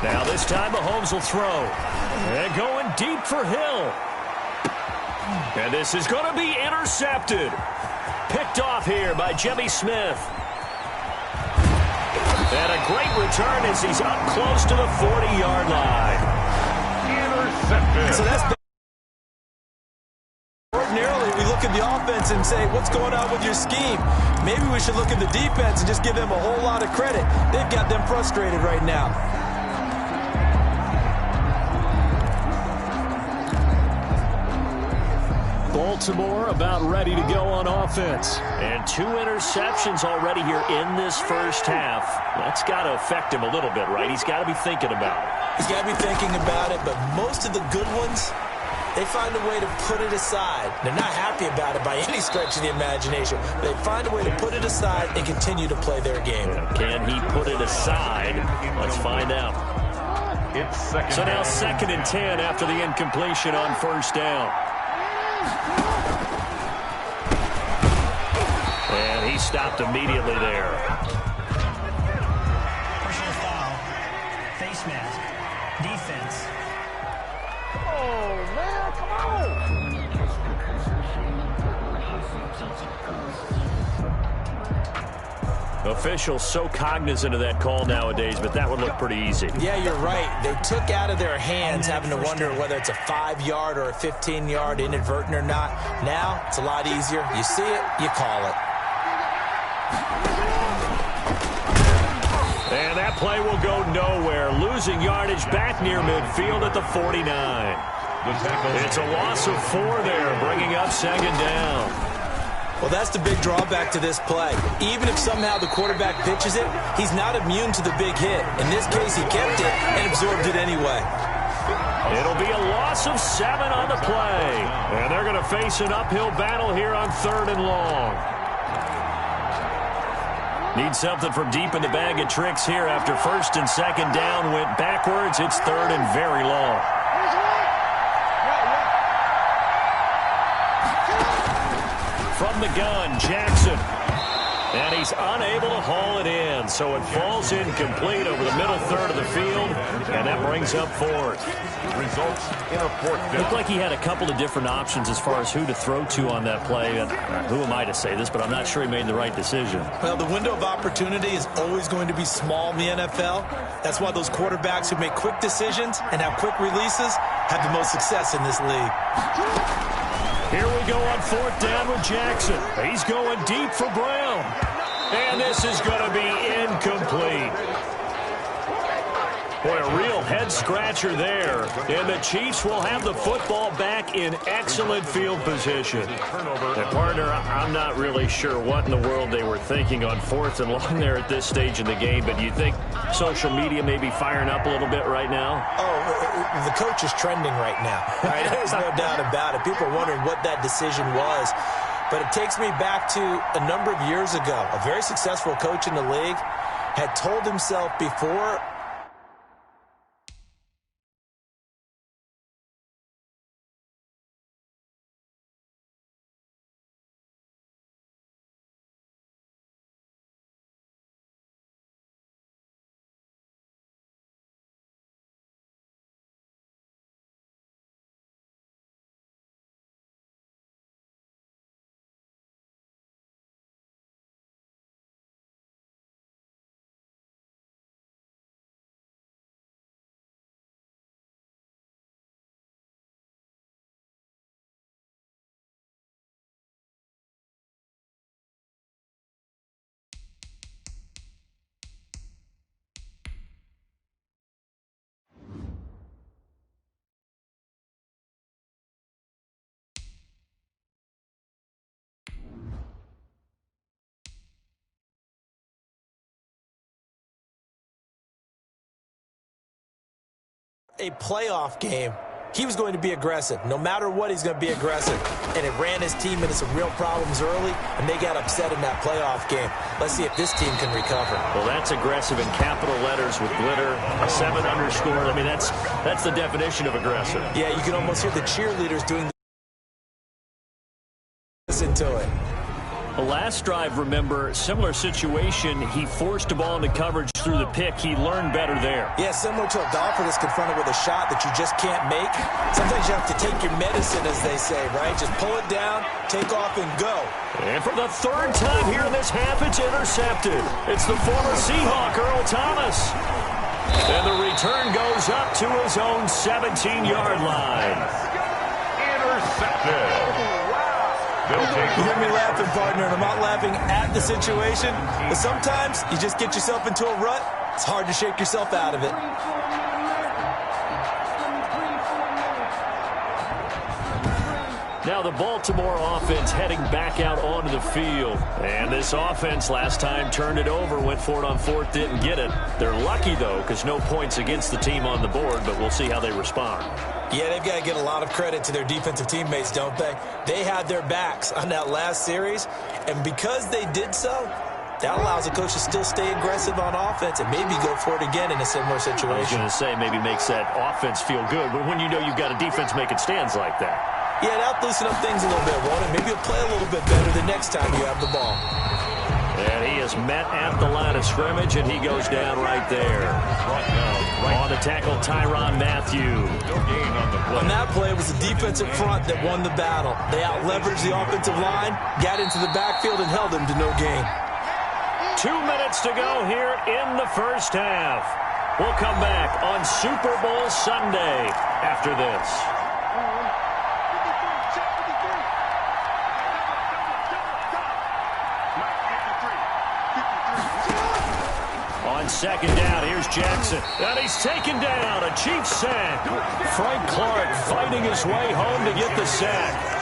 Now this time Mahomes will throw. And going deep for Hill. And this is going to be intercepted. Picked off here by Jimmy Smith. And a great return as he's up close to the 40-yard line. Intercepted. So that's ordinarily we look at the offense and say, what's going on with your scheme? Maybe we should look at the defense and just give them a whole lot of credit. They've got them frustrated right now. Baltimore about ready to go on offense. And 2 interceptions already here in this first half. That's got to affect him a little bit, right? He's got to be thinking about it. He's got to be thinking about it, but most of the good ones, they find a way to put it aside. They're not happy about it by any stretch of the imagination. They find a way to put it aside and continue to play their game. Can he put it aside? Let's find out. It's second So now down. 2nd and 10 after the incompletion on 1st down. And he stopped immediately there. Personal foul. Face mask. Defense. Oh, man, come on. Officials so cognizant of that call nowadays, but that would look pretty easy. Yeah, you're right. They took out of their hands having to wonder whether it's a 5-yard or a 15-yard inadvertent or not. Now, it's a lot easier. You see it, you call it. And that play will go nowhere. Losing yardage back near midfield at the 49. It's a loss of 4 there, bringing up 2nd down. Well, that's the big drawback to this play. Even if somehow the quarterback pitches it, he's not immune to the big hit. In this case, he kept it and absorbed it anyway. It'll be a loss of 7 on the play. And they're going to face an uphill battle here on 3rd and long. Need something from deep in the bag of tricks here after 1st and 2nd down went backwards. It's 3rd and very long. From the gun, Jackson. And he's unable to haul it in, so it falls incomplete over the middle third of the field, and that brings up 4th. Results in a 4th down. Looked like he had a couple of different options as far as who to throw to on that play. And who am I to say this, but I'm not sure he made the right decision. Well, the window of opportunity is always going to be small in the NFL. That's why those quarterbacks who make quick decisions and have quick releases have the most success in this league. Here we go on 4th down with Jackson. He's going deep for Brown. And this is going to be incomplete. Boy, a real head-scratcher there. And the Chiefs will have the football back in excellent field position. And, partner, I'm not really sure what in the world they were thinking on 4th and long there at this stage in the game, but you think social media may be firing up a little bit right now? Oh, the coach is trending right now. Right? There's no doubt about it. People are wondering what that decision was. But it takes me back to a number of years ago. A very successful coach in the league had told himself before a playoff game, he was going to be aggressive. No matter what, he's going to be aggressive. And it ran his team into some real problems early, and they got upset in that playoff game. Let's see if this team can recover. Well, that's aggressive in capital letters with glitter, a 7 underscore. I mean, that's the definition of aggressive. Yeah, you can almost hear the cheerleaders doing listen to it. The last drive, remember, similar situation. He forced a ball into coverage through the pick. He learned better there. Yeah, similar to a golfer that's confronted with a shot that you just can't make. Sometimes you have to take your medicine, as they say, right? Just pull it down, take off, and go. And for the 3rd time here in this half, it's intercepted. It's the former Seahawk, Earl Thomas. And the return goes up to his own 17-yard line. Intercepted. You hear me laughing, partner, and I'm not laughing at the situation, but sometimes you just get yourself into a rut. It's hard to shake yourself out of it. Now the Baltimore offense heading back out onto the field. And this offense last time turned it over, went for it on 4th, didn't get it. They're lucky, though, because no points against the team on the board, but we'll see how they respond. Yeah, they've got to get a lot of credit to their defensive teammates, don't they? They had their backs on that last series, and because they did so, that allows the coach to still stay aggressive on offense and maybe go for it again in a similar situation. I was going to say maybe makes that offense feel good, but when you know you've got a defense making stands like that. Yeah, that'll loosen up things a little bit, won't it? Maybe you'll play a little bit better the next time you have the ball. And he is met at the line of scrimmage, and he goes down right there. On the tackle, Tyrann Mathieu. On that play, it was the defensive front that won the battle. They out-leveraged the offensive line, got into the backfield, and held him to no gain. 2 minutes to go here in the first half. We'll come back on Super Bowl Sunday after this. On 2nd down, here's Jackson. And he's taken down, a Chiefs sack. Frank Clark fighting his way home to get the sack.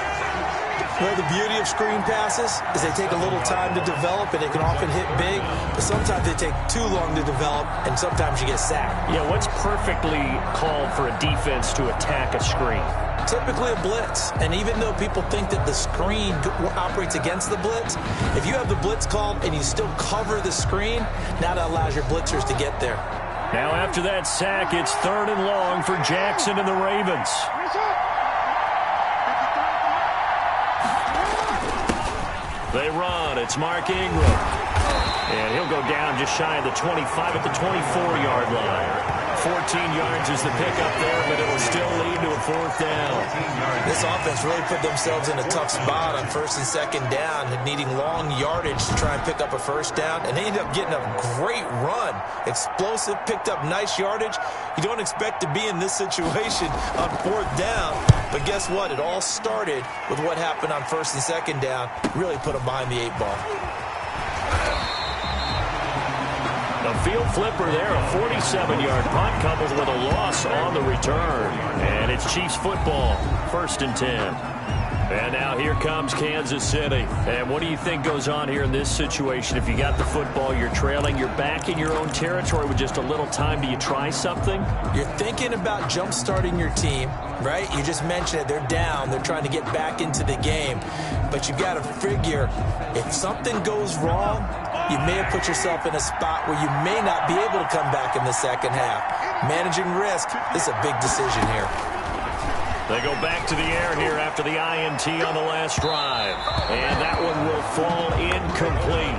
Well, the beauty of screen passes is they take a little time to develop, and they can often hit big, but sometimes they take too long to develop, and sometimes you get sacked. Yeah, what's perfectly called for a defense to attack a screen? Typically a blitz, and even though people think that the screen operates against the blitz, if you have the blitz called and you still cover the screen, now that allows your blitzers to get there. Now after that sack, it's 3rd and long for Jackson and the Ravens. They run. It's Mark Ingram. And he'll go down just shy of the 25 at the 24-yard line. 14 yards is the pickup there, but it'll still lead to a fourth down. This offense really put themselves in a tough spot on first and second down, needing long yardage to try and pick up a first down, and they ended up getting a great run. Explosive, picked up nice yardage. You don't expect to be in this situation on fourth down, but guess what? It all started with what happened on first and second down. Really put them behind the 8 ball. A field flipper there, a 47-yard punt coupled with a loss on the return. And it's Chiefs football, 1st and 10. And now here comes Kansas City. And what do you think goes on here in this situation? If you got the football, you're trailing, you're back in your own territory with just a little time. Do you try something? You're thinking about jump-starting your team, right? You just mentioned it. They're down. They're trying to get back into the game. But you got to figure, if something goes wrong, you may have put yourself in a spot where you may not be able to come back in the second half. Managing risk, this is a big decision here. They go back to the air here after the INT on the last drive. And that one will fall incomplete.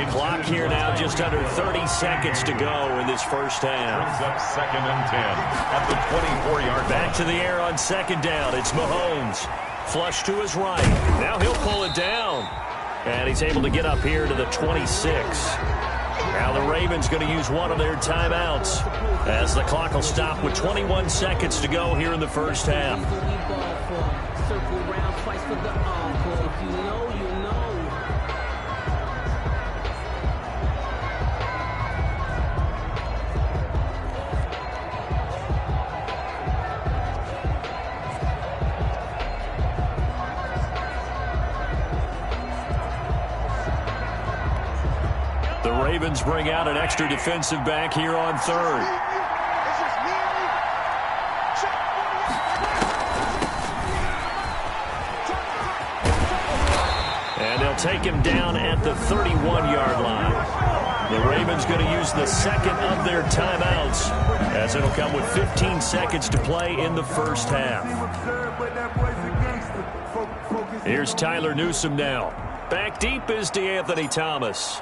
Clock here now, just under 30 seconds to go in this first half. Brings up 2nd and 10 at the 24-yard line. Back to the air on second down. It's Mahomes. Flush to his right. Now he'll pull it down. And he's able to get up here to the 26. Now the Ravens going to use one of their timeouts as the clock will stop with 21 seconds to go here in the first half. The Ravens bring out an extra defensive back here on 3rd. And they'll take him down at the 31-yard line. The Ravens going to use the second of their timeouts as it'll come with 15 seconds to play in the first half. Here's Tyler Newsome now. Back deep is DeAnthony Thomas.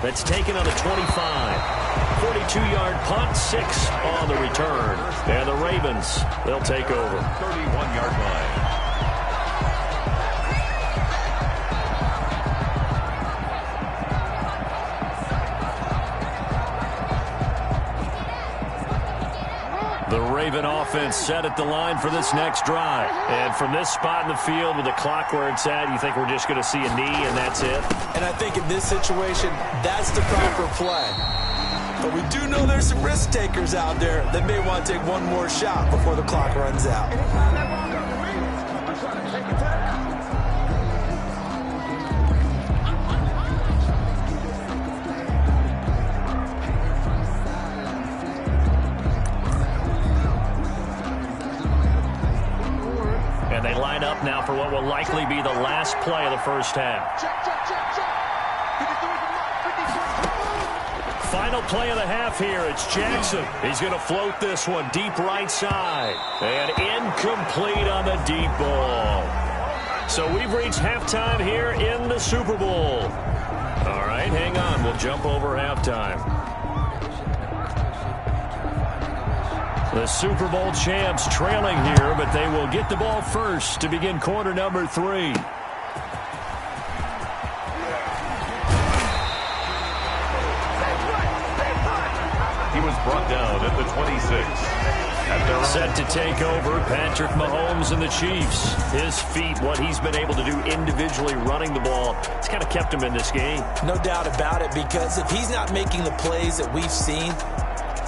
That's taken on the 25. 42-yard punt, 6 on the return. And the Ravens, they'll take over. 31-yard line. The Raven offense set at the line for this next drive. And from this spot in the field with the clock where it's at, you think we're just going to see a knee and that's it? And I think in this situation, that's the proper play. But we do know there's some risk takers out there that may want to take one more shot before the clock runs out. And they line up now for what will likely be the last play of the first half. Final play of the half here. It's Jackson. He's going to float this one deep right side. And incomplete on the deep ball. So we've reached halftime here in the Super Bowl. All right, hang on. We'll jump over halftime. The Super Bowl champs trailing here, but they will get the ball first to begin quarter number 3. He was brought down at the 26. Set to take over, Patrick Mahomes and the Chiefs. His feet, what he's been able to do individually running the ball, it's kind of kept him in this game. No doubt about it, because if he's not making the plays that we've seen,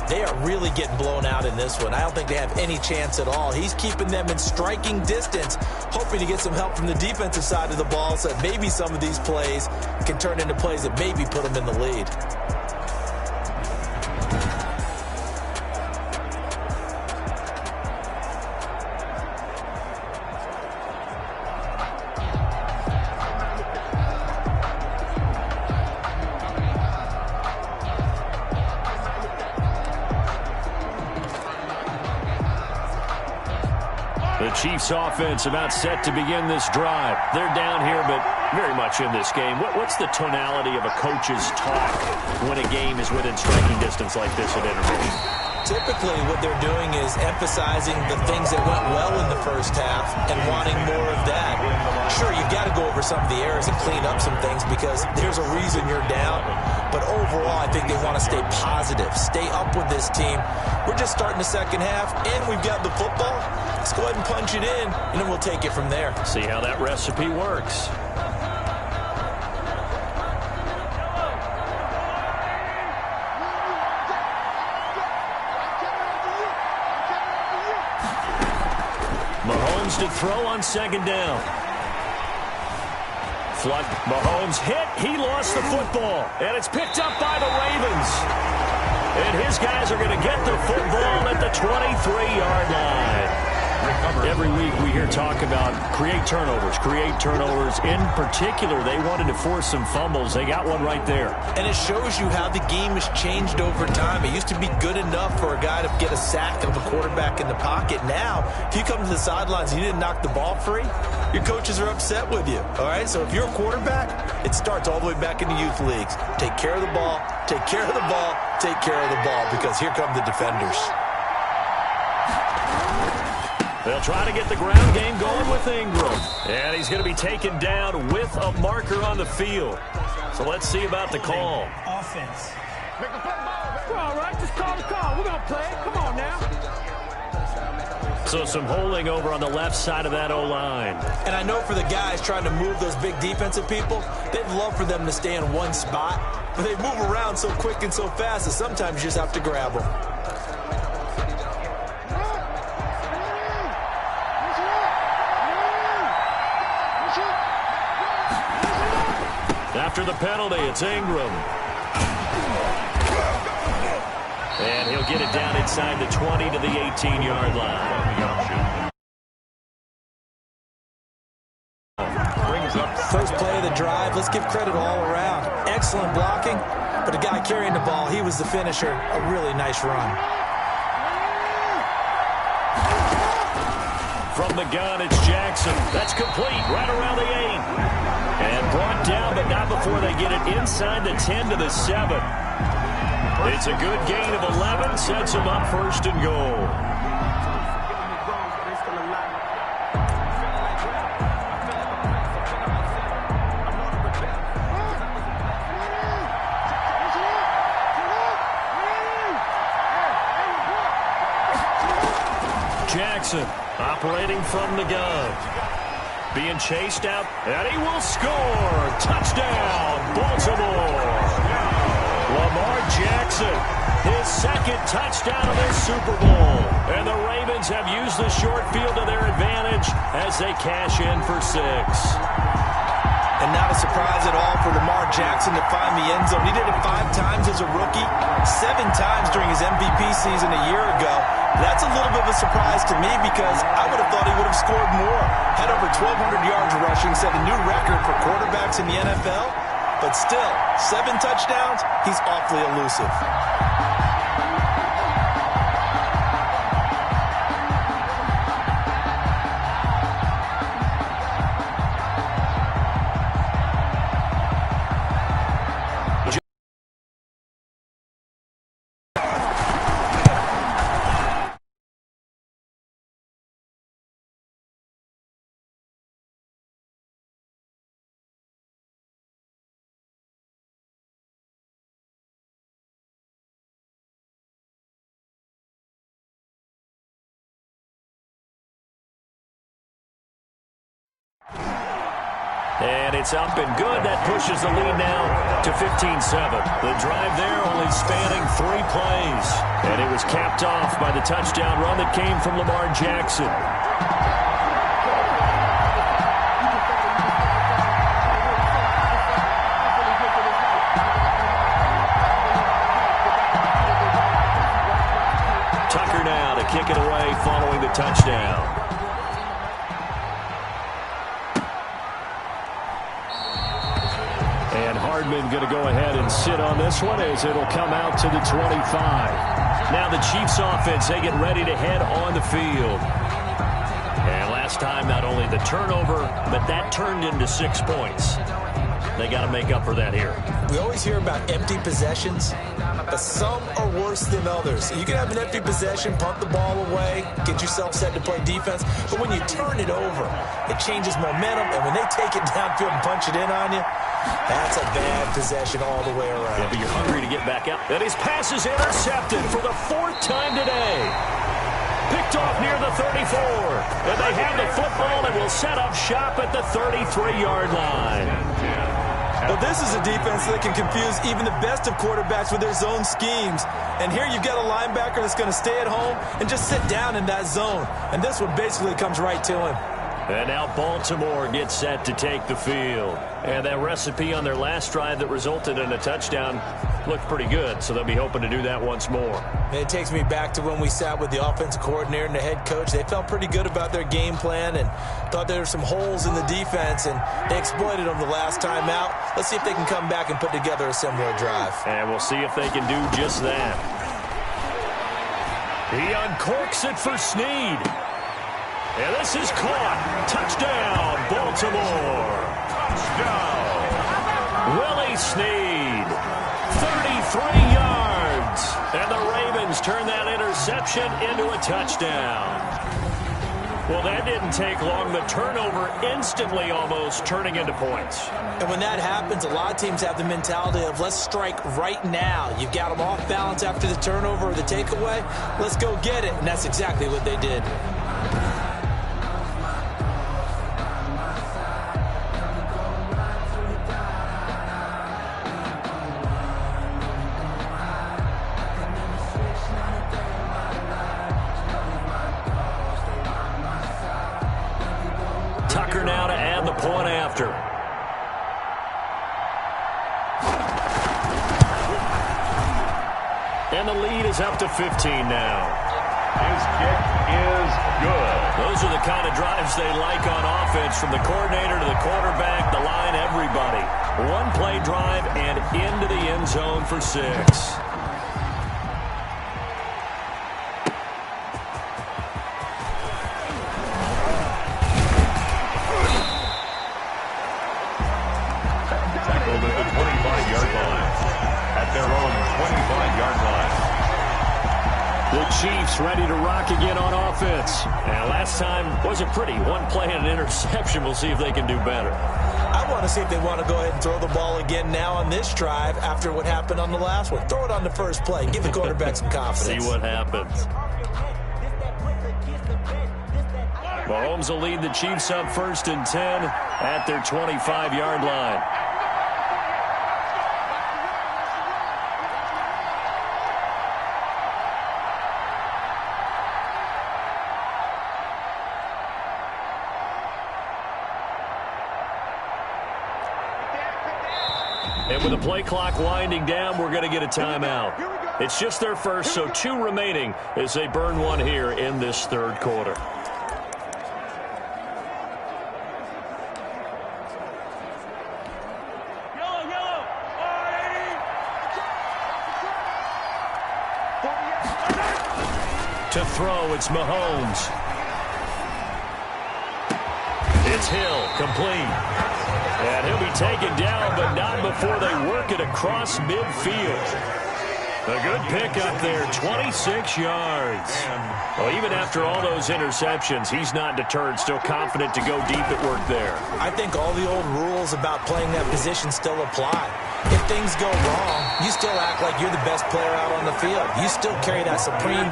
they are really getting blown out in this one. I don't think they have any chance at all. He's keeping them in striking distance, hoping to get some help from the defensive side of the ball so that maybe some of these plays can turn into plays that maybe put them in the lead. Chiefs offense about set to begin this drive. They're down here, but very much in this game. What's the tonality of a coach's talk when a game is within striking distance like this at intervals? Typically, what they're doing is emphasizing the things that went well in the first half and wanting more of that. Sure, you've got to go over some of the errors and clean up some things because there's a reason you're down. But overall, I think they want to stay positive, stay up with this team. We're just starting the second half, and we've got the football. Let's go ahead and punch it in, and then we'll take it from there. See how that recipe works. Mahomes to throw on second down. Flood. Mahomes hit. He lost the football. And it's picked up by the Ravens. And his guys are going to get the football at the 23-yard line. Every week we hear talk about create turnovers. In particular, they wanted to force some fumbles. They got one right there. And it shows you how the game has changed over time. It used to be good enough for a guy to get a sack of a quarterback in the pocket. Now, if you come to the sidelines and you didn't knock the ball free, your coaches are upset with you. All right, so if you're a quarterback, it starts all the way back in the youth leagues. Take care of the ball, take care of the ball, take care of the ball, because here come the defenders. They'll try to get the ground game going with Ingram. And he's going to be taken down with a marker on the field. So let's see about the call. Offense. We're all right. Just call the call. We're going to play. Come on now. So some holding over on the left side of that O-line. And I know for the guys trying to move those big defensive people, they'd love for them to stay in one spot. But they move around so quick and so fast that sometimes you just have to grab them. After the penalty, it's Ingram. And he'll get it down inside the 20 to the 18-yard line. First play of the drive, let's give credit all around. Excellent blocking, but the guy carrying the ball, he was the finisher. A really nice run. From the gun, it's Jackson. That's complete, right around the 8. And brought down, but not before they get it inside the 10 to the 7. It's a good gain of 11, sets them up first and goal. Jackson operating from the gun. Being chased out, and he will score. Touchdown, Baltimore. Lamar Jackson, his second touchdown of this Super Bowl. And the Ravens have used the short field to their advantage as they cash in for 6. And not a surprise at all for Lamar Jackson to find the end zone. He did it 5 times as a rookie, 7 times during his MVP season a year ago. That's a little bit of a surprise to me because I would have thought he would have scored more. Had over 1,200 yards rushing, set a new record for quarterbacks in the NFL. But still, 7 touchdowns, he's awfully elusive. And it's up and good. That pushes the lead now to 15-7. The drive there only spanning 3 plays. And it was capped off by the touchdown run that came from Lamar Jackson. Tucker now to kick it away following the touchdown. And Hardman going to go ahead and sit on this one as it'll come out to the 25. Now the Chiefs offense, they get ready to head on the field. And last time, not only the turnover, but that turned into 6 points. They got to make up for that here. We always hear about empty possessions, but some are worse than others. You can have an empty possession, punt the ball away, get yourself set to play defense, but when you turn it over, it changes momentum, and when they take it downfield and punch it in on you, that's a bad possession all the way around. Yeah, but you're hungry to get back out. And his pass is intercepted for the 4th time today. Picked off near the 34. And they have the football and will set up shop at the 33-yard line. Well, this is a defense that can confuse even the best of quarterbacks with their zone schemes. And here you've got a linebacker that's going to stay at home and just sit down in that zone. And this one basically comes right to him. And now Baltimore gets set to take the field. And that recipe on their last drive that resulted in a touchdown looked pretty good, so they'll be hoping to do that once more. And it takes me back to when we sat with the offensive coordinator and the head coach. They felt pretty good about their game plan and thought there were some holes in the defense, and they exploited them the last time out. Let's see if they can come back and put together a similar drive. And we'll see if they can do just that. He uncorks it for Snead. And this is caught. Touchdown, Baltimore. Touchdown. Willie Snead. 33 yards. And the Ravens turn that interception into a touchdown. Well, that didn't take long. The turnover instantly almost turning into points. And when that happens, a lot of teams have the mentality of let's strike right now. You've got them off balance after the turnover or the takeaway. Let's go get it. And that's exactly what they did. Tucker now to add the point after. And the lead is up to 15 now. His kick is good. Those are the kind of drives they like on offense, from the coordinator to the quarterback, the line, everybody. One play drive and into the end zone for 6. Tackled at the 25-yard line. At their own 25-yard line. The Chiefs ready to rock again on offense. And last time wasn't pretty. One play and an interception. We'll see if they can do better. I want to see if they want to go ahead and throw the ball again now on this drive after what happened on the last one. Throw it on the first play. Give the quarterback some confidence. See what happens. Mahomes will lead the Chiefs up 1st and 10 at their 25-yard line. And with the play clock winding down, we're going to get a timeout. It's just their first, so 2 remaining as they burn one here in this 3rd quarter. To throw, it's Mahomes. It's Hill, complete. And he'll be taken down, but not before they work it across midfield. A good pickup there, 26 yards. Well, even after all those interceptions, he's not deterred, still confident to go deep at work there. I think all the old rules about playing that position still apply. If things go wrong, you still act like you're the best player out on the field. You still carry that supreme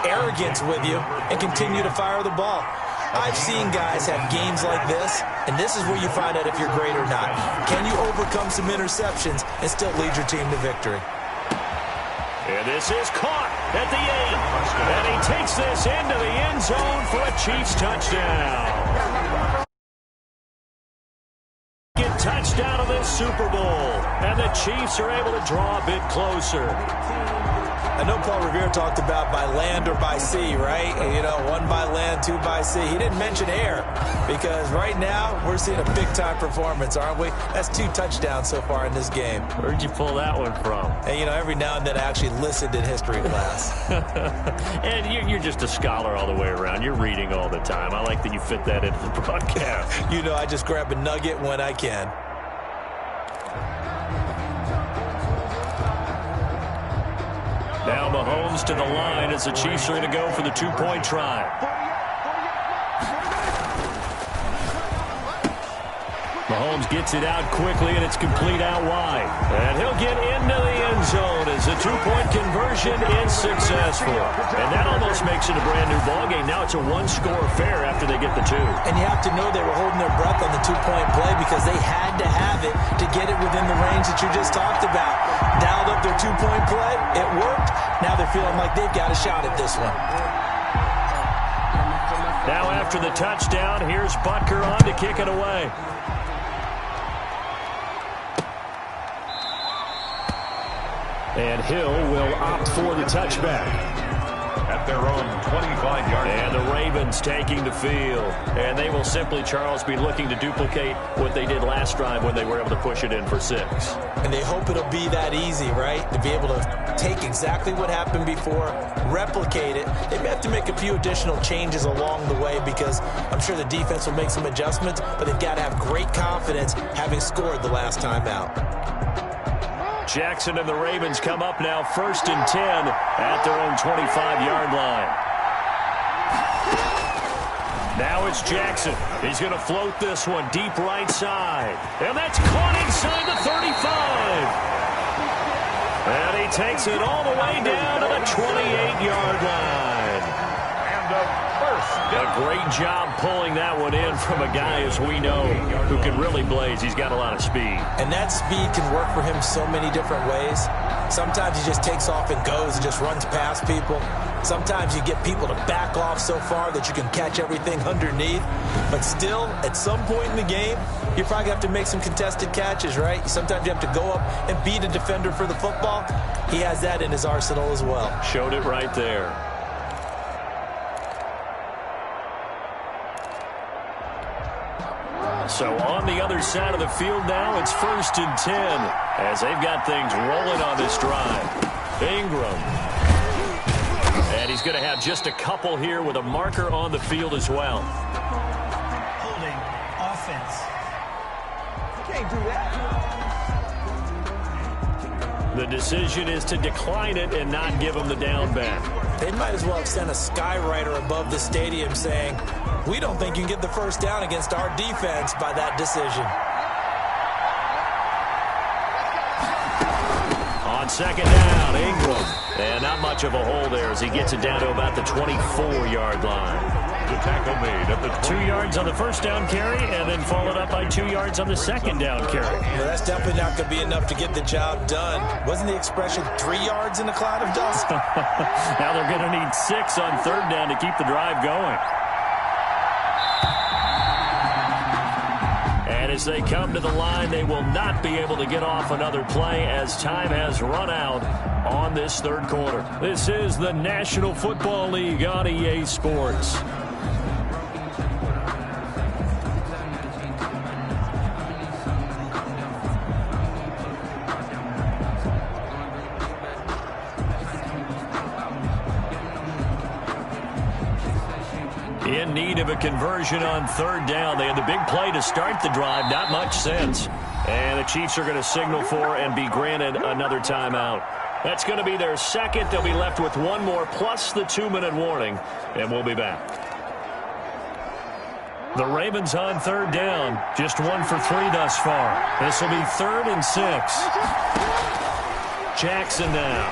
arrogance with you and continue to fire the ball. I've seen guys have games like this, and this is where you find out if you're great or not. Can you overcome some interceptions and still lead your team to victory? And this is caught at the 8. And he takes this into the end zone for a Chiefs touchdown. Get touchdown of this Super Bowl. And the Chiefs are able to draw a bit closer. I know Paul Revere talked about by land or by sea, right? You know, 1 by land, 2 by sea. He didn't mention air because right now we're seeing a big-time performance, aren't we? That's 2 touchdowns so far in this game. Where'd you pull that one from? And, you know, every now and then I actually listened in history class. And you're just a scholar all the way around. You're reading all the time. I like that you fit that into the broadcast. You know, I just grab a nugget when I can. Now Mahomes to the line as the Chiefs are going to go for the 2-point try. Mahomes gets it out quickly, and it's complete out wide. And he'll get into the end zone as the 2-point conversion is successful. And that almost makes it a brand-new ballgame. Now it's a 1-score affair after they get the 2. And you have to know they were holding their breath on the 2-point play because they had to have it to get it within the range that you just talked about. Dialed up their 2-point play. It worked. Now they're feeling like they've got a shot at this one. Now after the touchdown, here's Butker on to kick it away. And Hill will opt for the touchback. At their own 25-yard line. And the Ravens taking the field. And they will simply, Charles, be looking to duplicate what they did last drive when they were able to push it in for 6. And they hope it'll be that easy, right? To be able to take exactly what happened before, replicate it. They may have to make a few additional changes along the way because I'm sure the defense will make some adjustments, but they've got to have great confidence having scored the last time out. Jackson and the Ravens come up now 1st and 10 at their own 25-yard line. Now it's Jackson. He's going to float this one deep right side. And that's caught inside the 35. And he takes it all the way down to the 28-yard line. A great job pulling that one in from a guy, as we know, who can really blaze. He's got a lot of speed. And that speed can work for him so many different ways. Sometimes he just takes off and goes and just runs past people. Sometimes you get people to back off so far that you can catch everything underneath. But still, at some point in the game, you probably have to make some contested catches, right? Sometimes you have to go up and beat a defender for the football. He has that in his arsenal as well. Showed it right there. So on the other side of the field now, it's 1st and 10 as they've got things rolling on this drive. Ingram. And he's going to have just a couple here with a marker on the field as well. Holding offense. You can't do that. The decision is to decline it and not give him the down back. They might as well have sent a skywriter above the stadium saying, we don't think you can get the first down against our defense by that decision. On 2nd down, Ingram. And not much of a hole there as he gets it down to about the 24-yard line. The tackle made at the 2 yards on the 1st down carry and then followed up by 2 yards on the 2nd down carry. Well, that's definitely not going to be enough to get the job done. Wasn't the expression 3 yards in a cloud of dust? Now they're going to need 6 on 3rd down to keep the drive going. And as they come to the line, they will not be able to get off another play as time has run out on this 3rd quarter. This is the National Football League on EA Sports. In need of a conversion on 3rd down. They had the big play to start the drive. Not much sense. And the Chiefs are going to signal for and be granted another timeout. That's going to be their 2nd. They'll be left with 1 more plus the 2-minute warning. And we'll be back. The Ravens on 3rd down. Just 1 for 3 thus far. This will be 3rd and 6. Jackson now.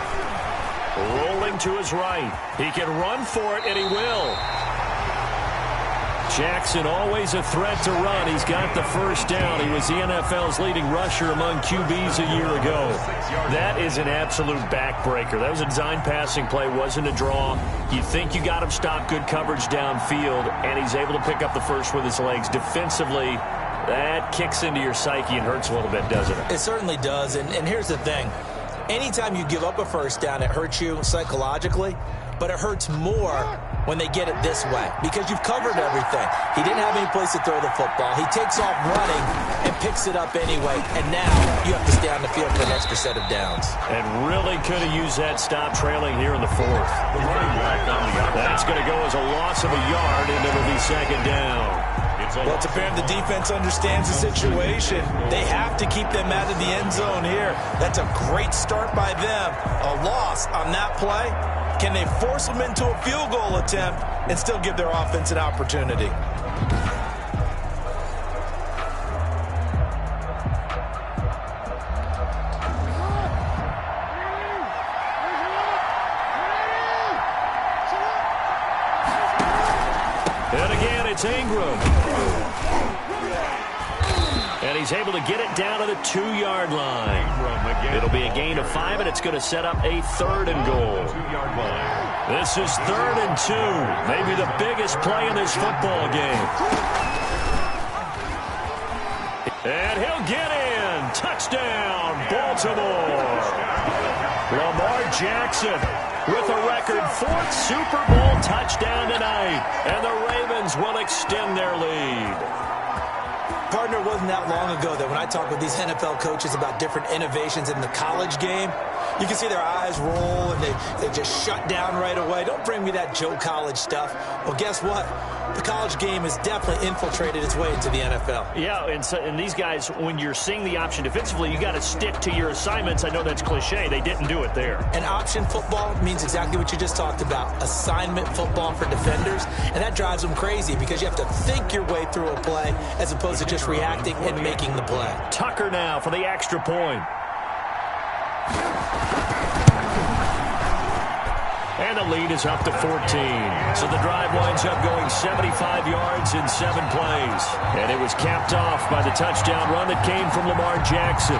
Rolling to his right. He can run for it, and he will. Jackson always a threat to run. He's got the 1st down. He was the NFL's leading rusher among QBs a year ago. That is an absolute backbreaker. That was a design passing play, wasn't a draw. You think you got him stopped, good coverage downfield, and he's able to pick up the 1st with his legs. Defensively, that kicks into your psyche and hurts a little bit, doesn't it? It certainly does, and here's the thing. Anytime you give up a first down, it hurts you psychologically, but it hurts more when they get it this way because you've covered everything. He didn't have any place to throw the football. He takes off running and picks it up anyway, and now you have to stay on the field for an extra set of downs. And really could have used that stop trailing here in the fourth. That's going to go as a loss of a yard, and it'll be second down. Well, it's apparent the defense understands the situation. They have to keep them out of the end zone here. That's a great start by them. A loss on that play. Can they force them into a field goal attempt and still give their offense an opportunity? And again, it's Ingram. And he's able to get it down to the 2-yard line. It'll be a gain of 5, and it's going to set up a 3rd and goal. This is 3rd and 2. Maybe the biggest play in this football game. And he'll get in. Touchdown, Baltimore. Lamar Jackson with a record 4th Super Bowl touchdown tonight. And the Ravens will extend their lead. Partner, it wasn't that long ago that when I talk with these NFL coaches about different innovations in the college game, you can see their eyes roll and they just shut down right away. Don't bring me that Joe College stuff. Well, guess what? The college game has definitely infiltrated its way into the NFL. Yeah, and these guys, when you're seeing the option defensively, you got to stick to your assignments. I know that's cliche. They didn't do it there. And option football means exactly what you just talked about, assignment football for defenders. And that drives them crazy because you have to think your way through a play as opposed to just reacting and making the play. Tucker now for the extra point. And the lead is up to 14. So the drive winds up going 75 yards in 7 plays. And it was capped off by the touchdown run that came from Lamar Jackson.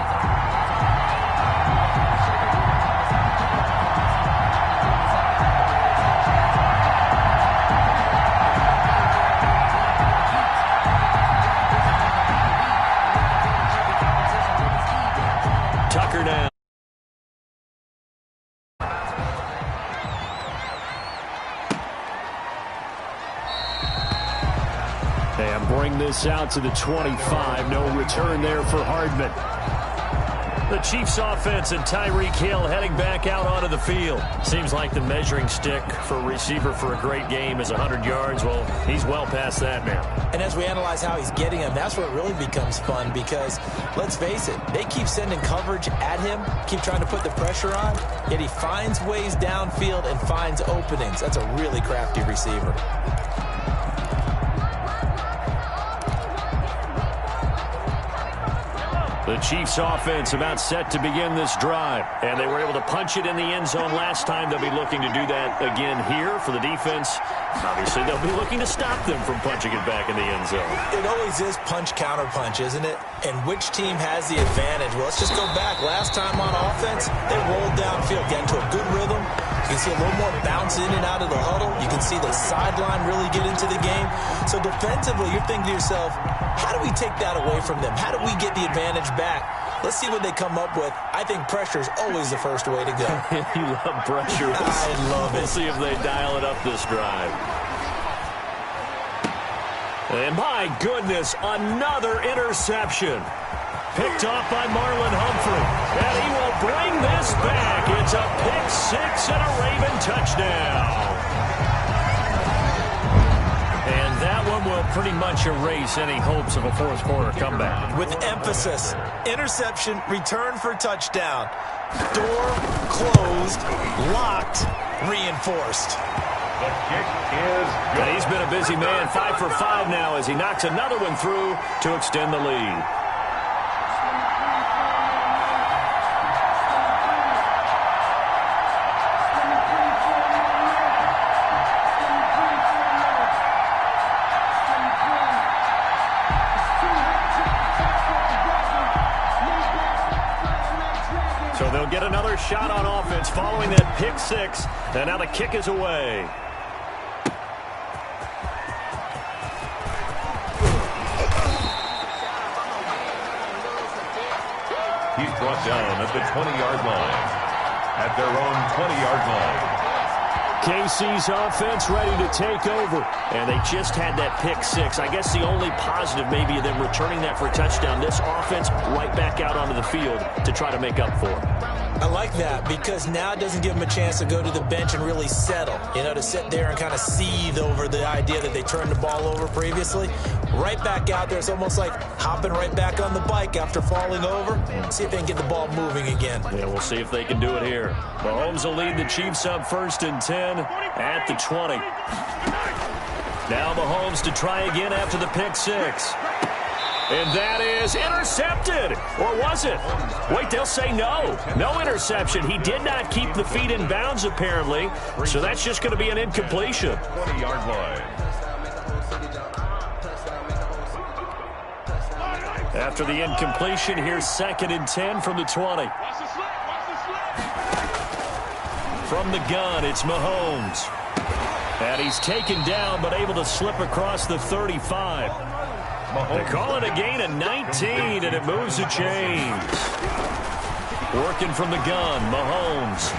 Tucker now. And bring this out to the 25. No return there for Hardman. The Chiefs offense and Tyreek Hill heading back out onto the field. Seems like the measuring stick for a receiver for a great game is 100 yards. Well, he's well past that now. And as we analyze how he's getting them, that's where it really becomes fun because, let's face it, they keep sending coverage at him, keep trying to put the pressure on, yet he finds ways downfield and finds openings. That's a really crafty receiver. The Chiefs offense about set to begin this drive. And they were able to punch it in the end zone last time. They'll be looking to do that again here for the defense. Obviously, they'll be looking to stop them from punching it back in the end zone. It always is punch-counter-punch, isn't it? And which team has the advantage? Well, let's just go back. Last time on offense, they rolled downfield, got into a good rhythm. You can see a little more bounce in and out of the huddle. You can see the sideline really get into the game. So defensively, you're thinking to yourself, how do we take that away from them? How do we get the advantage back? Let's see what they come up with. I think pressure is always the first way to go. You love pressure. I love it. We'll see if they dial it up this drive. And my goodness, another interception. Picked off by Marlon Humphrey. And he will bring this back. It's a pick six and a Raven touchdown. And that one will pretty much erase any hopes of a fourth quarter comeback. With emphasis, interception, return for touchdown. Door closed, locked, reinforced. The kick is good. And he's been a busy man, 5 for 5 now as he knocks another one through to extend the lead. So they'll get another shot on offense following that pick six. And now the kick is away. He's brought down at the 20-yard line. At their own 20-yard line. KC's offense ready to take over. And they just had that pick six. I guess the only positive maybe of them returning that for a touchdown. This offense right back out onto the field to try to make up for it. I like that because now it doesn't give them a chance to go to the bench and really settle, to sit there and kind of seethe over the idea that they turned the ball over previously. Right back out there. It's almost like hopping right back on the bike after falling over. See if they can get the ball moving again. Yeah, we'll see if they can do it here. Mahomes will lead the Chiefs up 1st and 10 at the 20. Now Mahomes to try again after the pick six. And that is intercepted. Or was it? Wait, they'll say no. No interception. He did not keep the feet in bounds, apparently. So that's just going to be an incompletion. 20-yard line. After the incompletion, here's 2nd and 10 from the 20. From the gun, it's Mahomes. And he's taken down, but able to slip across the 35. They call it a gain of 19, and it moves the chains. Working from the gun, Mahomes.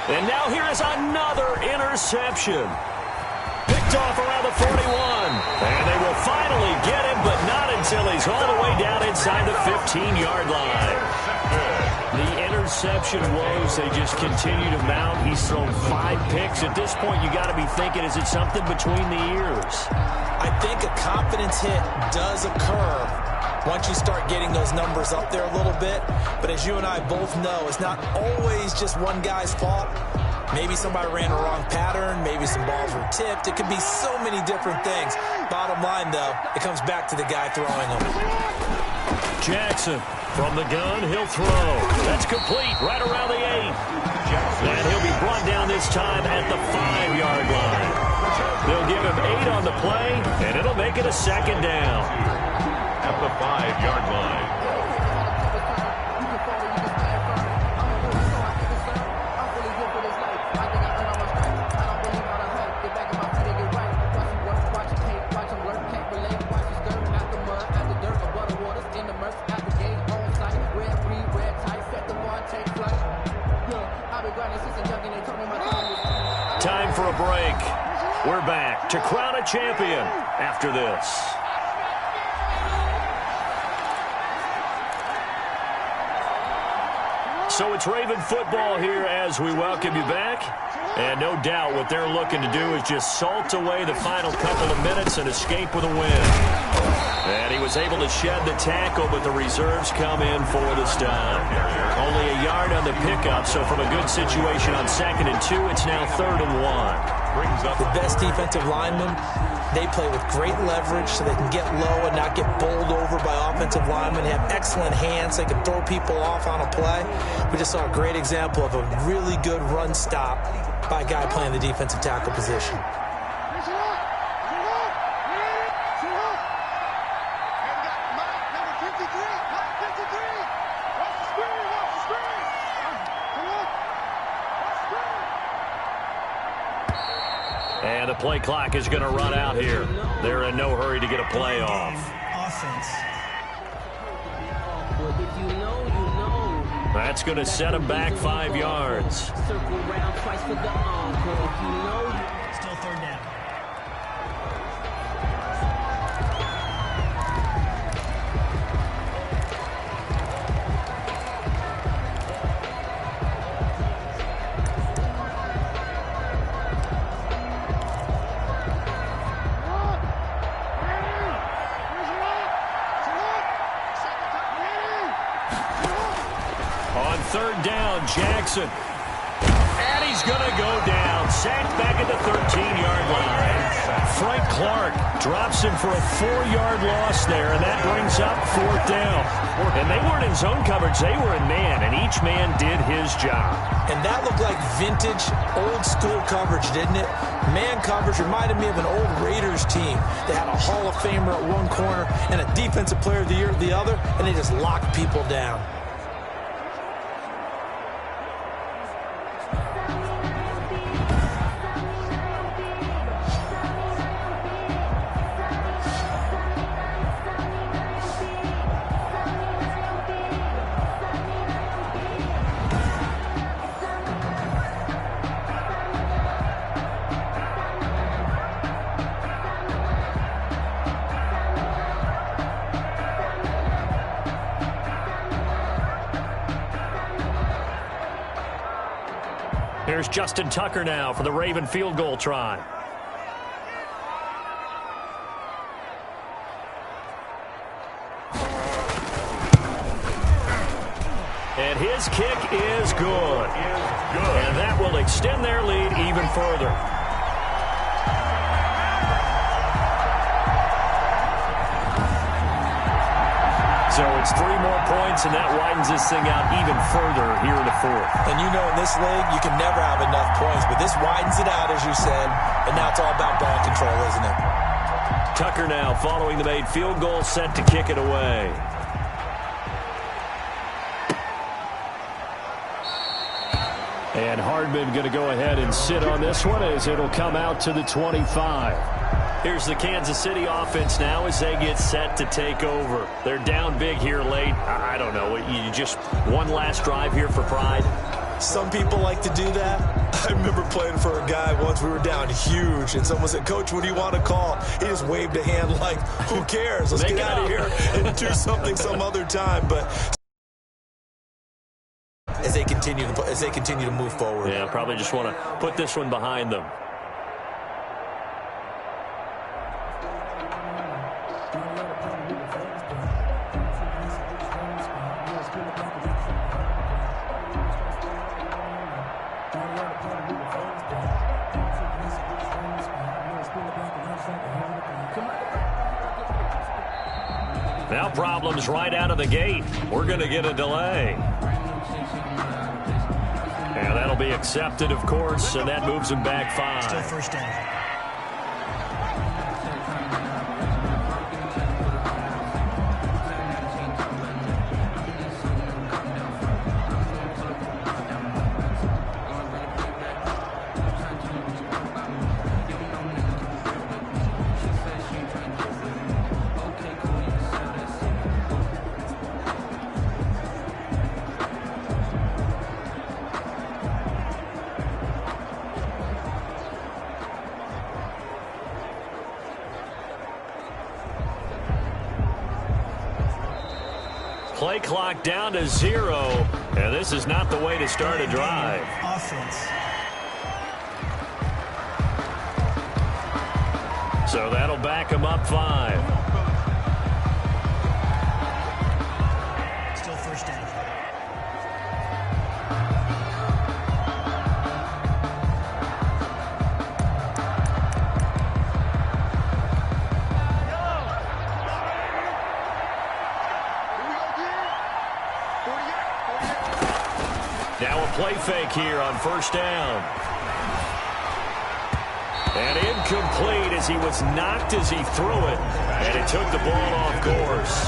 And now here is another interception. Picked off around the 41. And they will finally get him, but not until he's all the way down inside the 15-yard line. The interception woes, they just continue to mount. He's thrown 5 picks. At this point, you got to be thinking, is it something between the ears? I think a confidence hit does occur once you start getting those numbers up there a little bit. But as you and I both know, it's not always just one guy's fault. Maybe somebody ran a wrong pattern. Maybe some balls were tipped. It could be so many different things. Bottom line, though, it comes back to the guy throwing them. Jackson from the gun. He'll throw. That's complete right around the 8. And he'll be brought down this time at the 5-yard line. They'll give him 8 on the play, and it'll make it a 2nd down. At the 5-yard line. Time for a break. We're back to crown a champion after this. So it's Raven football here as we welcome you back. And no doubt what they're looking to do is just salt away the final couple of minutes and escape with a win. And he was able to shed the tackle, but the reserves come in for the stop. Only a yard on the pickup, so from a good situation on 2nd and 2, it's now 3rd and 1. Brings up the best defensive linemen. They play with great leverage so they can get low and not get bowled over by offensive linemen. They have excellent hands. They can throw people off on a play. We just saw a great example of a really good run stop by a guy playing the defensive tackle position. And the play clock is going to run out here. They're in no hurry to get a play off. Offense. That's going to set him back 5 yards. Still 3rd down. On 3rd down, Jackson. And he's going to go down. Sacked back at the 13-yard line. Frank Clark drops him for a 4-yard loss there, and that brings up 4th down. And they weren't in zone coverage. They were in man, and each man did his job. And that looked like vintage, old-school coverage, didn't it? Man coverage reminded me of an old Raiders team. They had a Hall of Famer at one corner and a Defensive Player of the Year at the other, and they just locked people down. Here's Justin Tucker now for the Raven field goal try. And his kick is good. And that will extend their lead even further. So it's 3 more points, and that widens this thing out even further here in the fourth. And you know in this league, you can never have enough points, but this widens it out, as you said, and now it's all about ball control, isn't it? Tucker now following the made field goal, set to kick it away. And Hardman going to go ahead and sit on this one as it'll come out to the 25. Here's the Kansas City offense now as they get set to take over. They're down big here late. I don't know. You just one last drive here for pride? Some people like to do that. I remember playing for a guy once. We were down huge, and someone said, "Coach, what do you want to call?" He just waved a hand like, who cares? Let's get out of here and do something some other time. But as they continue to move forward. Yeah, probably just want to put this one behind them. Now problems right out of the gate. We're going to get a delay. And that'll be accepted, of course, and that moves him back 5. Still first down. Play clock down to 0, and this is not the way to start a drive. Offense. So that'll back him up 5. Still first down. Now a play fake here on first down. And incomplete as he was knocked as he threw it. And it took the ball off course.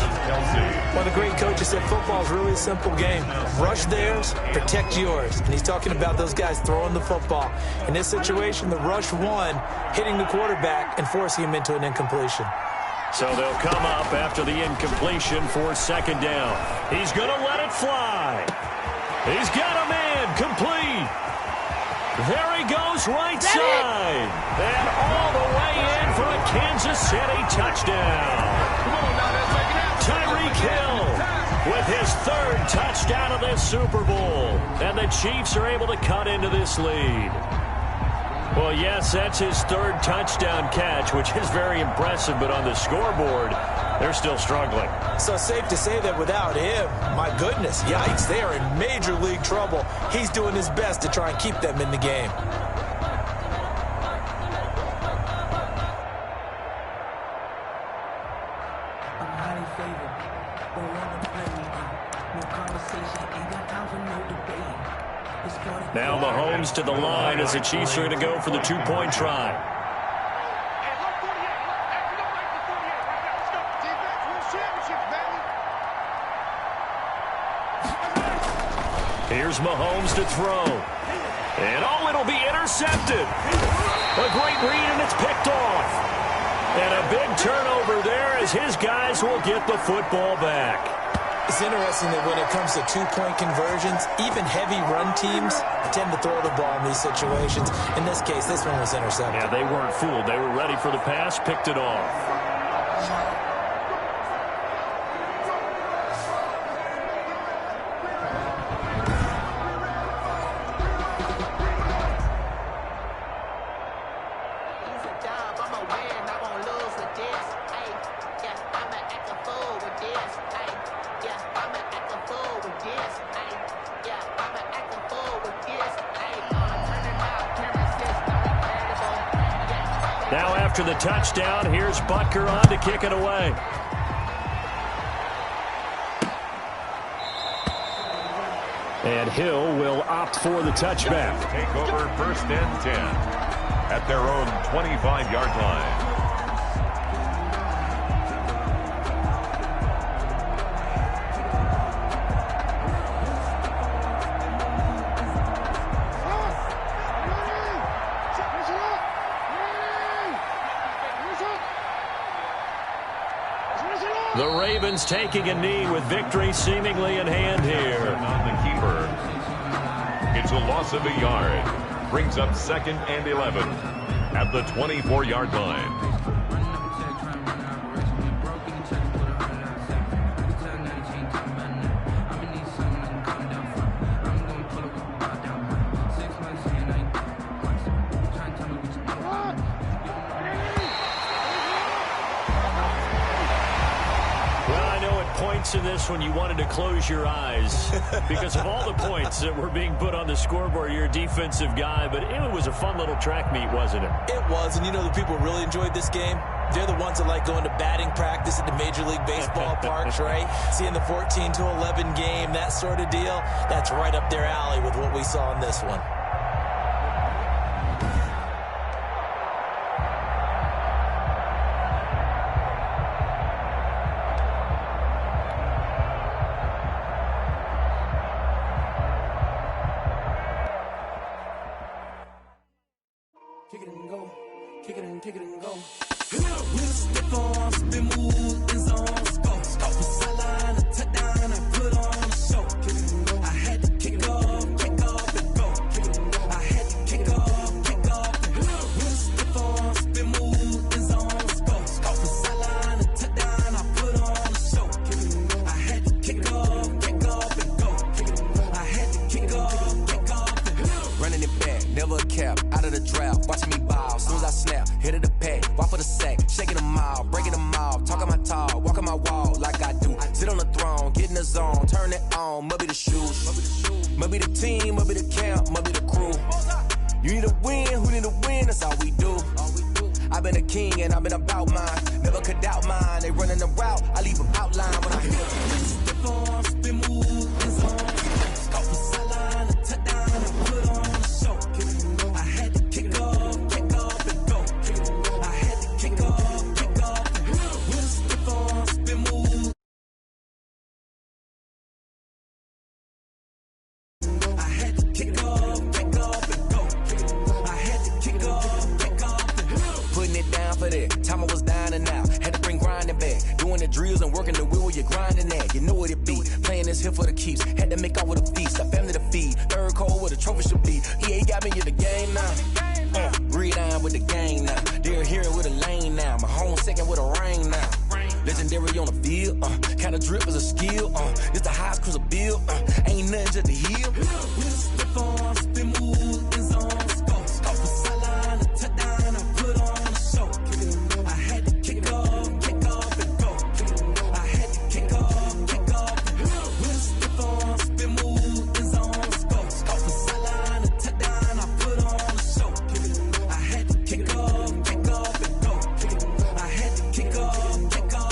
One of the great coaches said football is really a simple game. Rush theirs, protect yours. And he's talking about those guys throwing the football. In this situation, the rush won, hitting the quarterback and forcing him into an incompletion. So they'll come up after the incompletion for second down. He's going to let it fly. He's got a man complete. There he goes right side. And all the way in for a Kansas City touchdown. Tyreek Hill with his 3rd touchdown of this Super Bowl. And the Chiefs are able to cut into this lead. Well, yes, that's his 3rd touchdown catch, which is very impressive. But on the scoreboard, they're still struggling. So safe to say that without him, my goodness, yikes, they are in major league trouble. He's doing his best to try and keep them in the game. Now Mahomes to the line as the Chiefs are going to go for the 2-point try. Here's Mahomes to throw. And oh, it'll be intercepted. A great read, and it's picked off. And a big turnover there as his guys will get the football back. It's interesting that when it comes to 2-point conversions, even heavy run teams tend to throw the ball in these situations. In this case, this one was intercepted. Yeah, they weren't fooled. They were ready for the pass, picked it off. After the touchdown, here's Butker on to kick it away. And Hill will opt for the touchback. Take over 1st and 10 at their own 25-yard line. The Ravens taking a knee with victory seemingly in hand here. On the keeper. It's a loss of a yard. Brings up 2nd and 11 at the 24-yard line. In this one, you wanted to close your eyes because of all the points that were being put on the scoreboard. You're a defensive guy, but it was a fun little track meet, wasn't it? It was, and you know the people really enjoyed this game? They're the ones that like going to batting practice at the Major League Baseball parks, right? Seeing the 14-11 game, that sort of deal, that's right up their alley with what we saw in this one. Kick it and go. Kick it and go. We'll step on, spin, move, in zones, go. Off the sideline, a touchdown, I put on a show. Kick it and go. I had to kick off and go. Kick it and go. I had to kick off and go. We'll step on, spin, move, in zones, go. Off the sideline, a touchdown, I put on a show. Kick it and go. I had to kick off and go. Kick it and go. I had to kick off and go. Running it back, never a cap, out of the draft, watching me ball. Soon as I snap, hit it the pad, walk for the sack, shaking them all, breaking them all, talking my talk, walking my wall like I do. Sit on the throne, get in the zone, turn it on, must be the shoes, must be the team, must be the camp, must be the crew. You need a win, who need a win, that's all we do. I've been a king and I've been about mine, never could doubt mine. They running the route, I leave them outline when I hit it. Step on, spin, move, in zone. Off the sideline, a touchdown, I put on a show. I had to kick off and go. I had to kick off and go. We'll step on, spin, move. I had to kick off and go. I had to kick off and go. Putting it down for that. Time I was down and out. Had to bring grinding back. Doing the drills and working the wheel where you're grinding at. You know what it be. Playing this here for the keeps. Had to make out with a feast. A family to feed. Third cold where the trophy should be. EA got me in the game now. Read on with the game now. They're here with a lane now. My home second with a rain now. Legendary on the field. Kind of drip is a skill. It's the highest cruiser bill. Ain't nothing just to heal. We'll step on, spin, move, in zones, go. Off the sideline, a touchdown, I put on a show. I had to kick off and go. I had to kick off and go. We'll step on, spin, move, in zones, go. Off the sideline, a touchdown, I put on a show. I had to kick off and go. I had to kick off and go.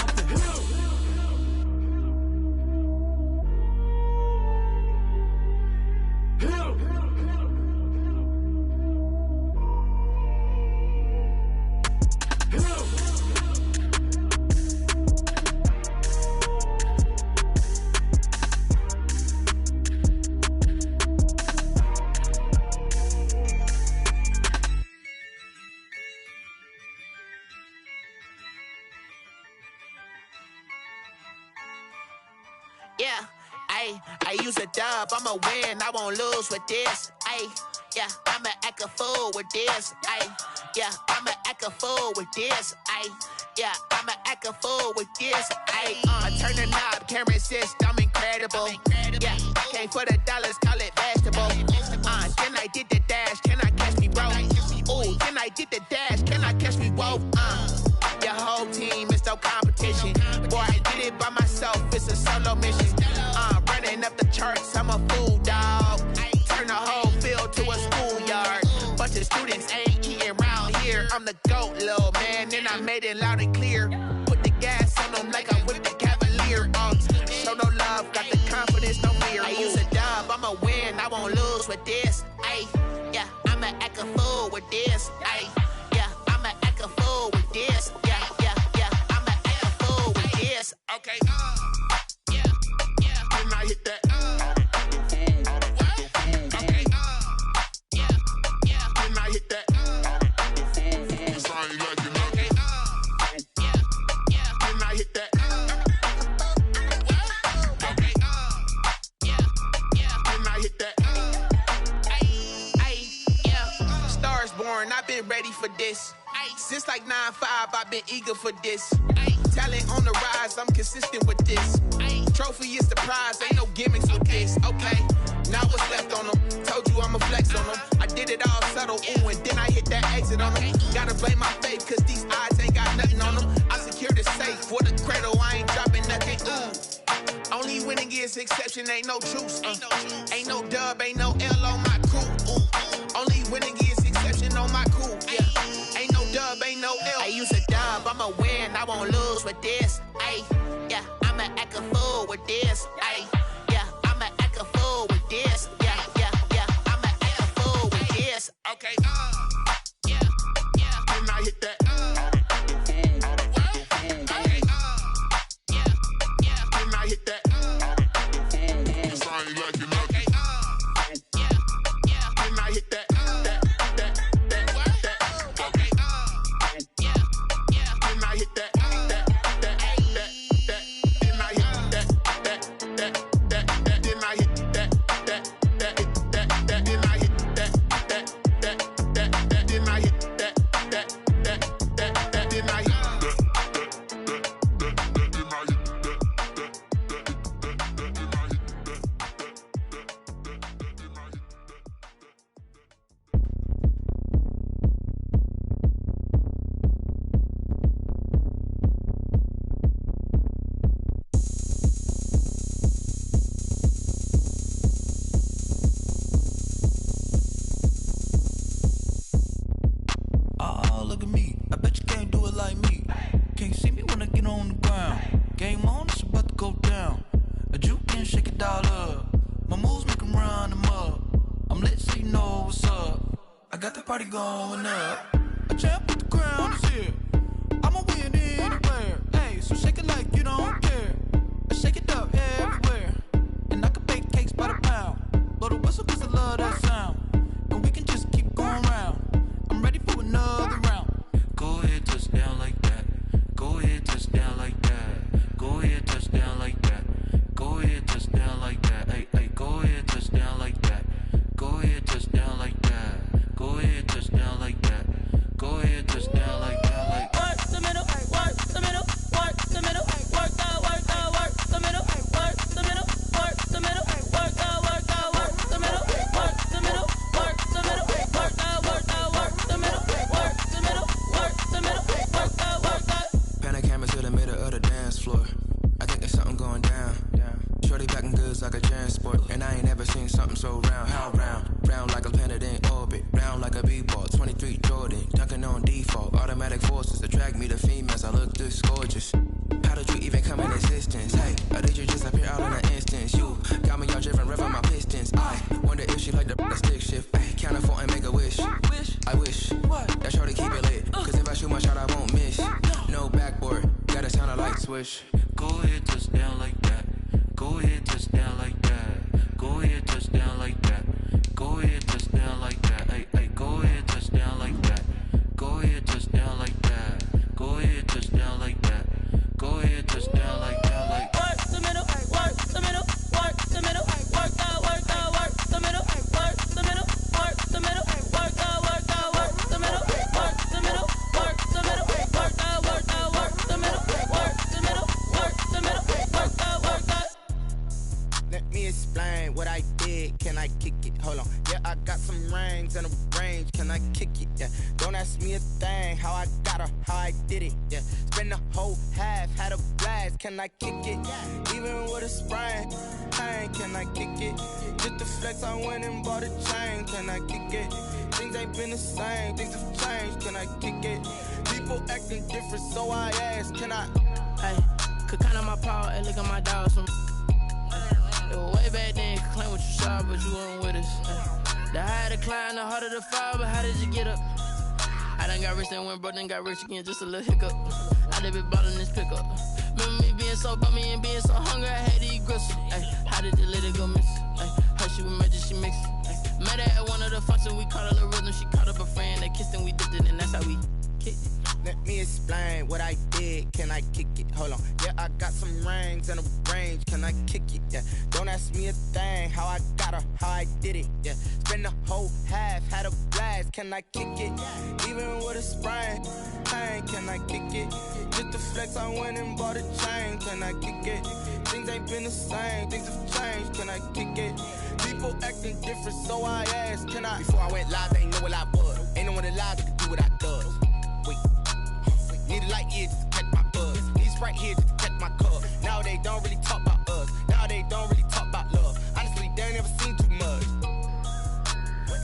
Yeah, I use a dub, I'ma win, I won't lose with this. Yeah, I'ma act a fool with this. Yeah, I'ma act a fool with this. Yeah, I'ma act a fool with this. I turn the knob, can't resist, I'm incredible. Yeah, came for the dollars, call it vegetable. Then I did the dash, can I catch me, bro? Ooh, then I did the dash, can I catch me, whoa? Your whole team is no competition. Boy, I did it by myself, it's a solo mission. Running up the charts, I'm a fool, dog. Turn the whole field to a schoolyard. Bunch of students ain't eating round here. I'm the GOAT little man, then I made it loud and clear. Put the gas on them like I whipped the Cavalier. Show no love, got the confidence, no fear. I use a dub, I'ma win, I won't lose with this. Ay, yeah, I'ma act a fool with this. Ay, yeah, I'ma act a fool with this. Yeah, yeah, yeah, I'ma act a fool with this. Okay, yeah, yeah. Then I hit that. Okay, yeah, yeah. Then I hit that. I ain't like it. Okay, yeah, yeah. Then I hit that. Okay, yeah, yeah. Then I hit that. Ay, yeah. Stars born, I've been ready for this. Since like 9-5, I've been eager for this. Talent on the rise, I'm consistent with this. Trophy is the prize, ain't no gimmicks with this. Okay, now what's left on them? Told you I'ma flex on them. I did it all subtle, ooh, and then I hit that exit on them. Gotta blame my faith, cause these odds ain't got nothing on them. I secured the safe for the cradle, I ain't dropping nothing, ooh. Only winning is exception, ain't no truce. Ain't no dub, ain't no L on my crew, ooh. Only winning is exception on my crew, yeah. Ain't no dub, ain't no L. I use a dub, I'ma win, I won't lose with this. Ay, yeah, I'ma act a fool with this. Ay, yeah, I'ma act a fool with this. Yeah, yeah, yeah, I'ma act a fool with this. Okay, yeah, yeah. Then I hit that. Okay, yeah, yeah. Then I hit that. I ain't like it. Okay, yeah, yeah. Then I hit that. Going up, a champ with the crown is here. I'ma win anywhere. Hey, so shake it like you don't care. I shake it up everywhere. And I can bake cakes by the pound. Blow the whistle cause I love that sound. And we can just keep going round. I'm ready for another round. Go ahead, touch down like that. Go ahead, touch down like that. Go ahead, touch down like that. Go ahead, touch down like that. Hey, hey, go ahead, touch down like that. Go ahead, touch down like that. Go ahead, touch down like that. Go ahead, touch down like that. Like work the middle, work the middle, work the middle, work out, work the middle, work the middle, work the middle, work out, work the middle, work the middle, work the middle, work out, work the middle, work the middle, work the middle, work out. Pan the camera to the middle of the dance floor. I think there's something going down. Shorty backing goods like a transport, and I ain't never seen something so round. How round? Round like a planet in orbit, round like a b-ball. 23 Jordan, dunking on default. Automatic forces attract me to females. I look this gorgeous. How did you even come in existence? Hey, or did you just appear out in an instance? You got me all driven, revving my pistons. I wonder if she like the stick shift. Ay, count a 4 and make a wish. I wish that shorty keep it lit. Cause if I shoot my shot, I won't miss. No backboard, gotta sound a light switch. Go ahead, touch down like that. Go ahead, touch down like that. Go ahead, touch down like that. Go ahead, touch down like that. Hey, hey, go ahead, touch down like that. Go ahead, touch down like that. Go ahead, touch down like that. Go ahead, touch down like that. Like work the middle, work the middle, work the middle, work out, work the middle, work the middle, work the middle, work out, work the middle, work the middle, work the middle, work out, work the middle, work the middle, work the middle, work out, work out. Let me explain what I did. Can I kick it? Hold on. Yeah, I got some rings and a range. Can I kick it? Yeah. Don't ask me a thing. How I got her, how I did it. Yeah. Spend the whole half, had a blast. Can I kick it? Even with a sprain. Hey, can I kick it? Just the flex, I went and bought a chain. Can I kick it? Things ain't been the same, things have changed. Can I kick it? People acting different, so I ask, can I? Hey, could count on my power, hey, look at my dogs from. It was way back then, could claim what you saw, but you weren't with us. Hey. The higher the climb, the harder the fall, but how did you get up? I done got rich and went broke, then got rich again, just a little hiccup. I done been ballin' this pickup. Remember me being so bummy and being so hungry, I had to eat gristle. Ay, how did the lady go miss? Ay, her she was magic, she mixed. Ay, met her at one of the functions, we caught a little rhythm. She caught up a friend, they kissed and we dipped it, and that's how we kicked it. Let me explain what I did. Can I kick it? Hold on. Yeah, I got some rings and a range. Can I kick it? Yeah. Don't ask me a thing. How I got her, how I did it. Yeah. Spend the whole half, had a blast. Can I kick it? Even with a sprain. Pain, can I kick it? Just to flex, I went and bought a chain. Can I kick it? Things ain't been the same. Things have changed. Can I kick it? People acting different, so I asked, can I? Before I went live, they ain't know what I was. Ain't no one alive that could do what I does. Wait. Need a light year just to catch my buzz. Need Sprite here just to catch my cup. Now they don't really talk about us. Now they don't really talk about love. Honestly, they ain't never seen too much.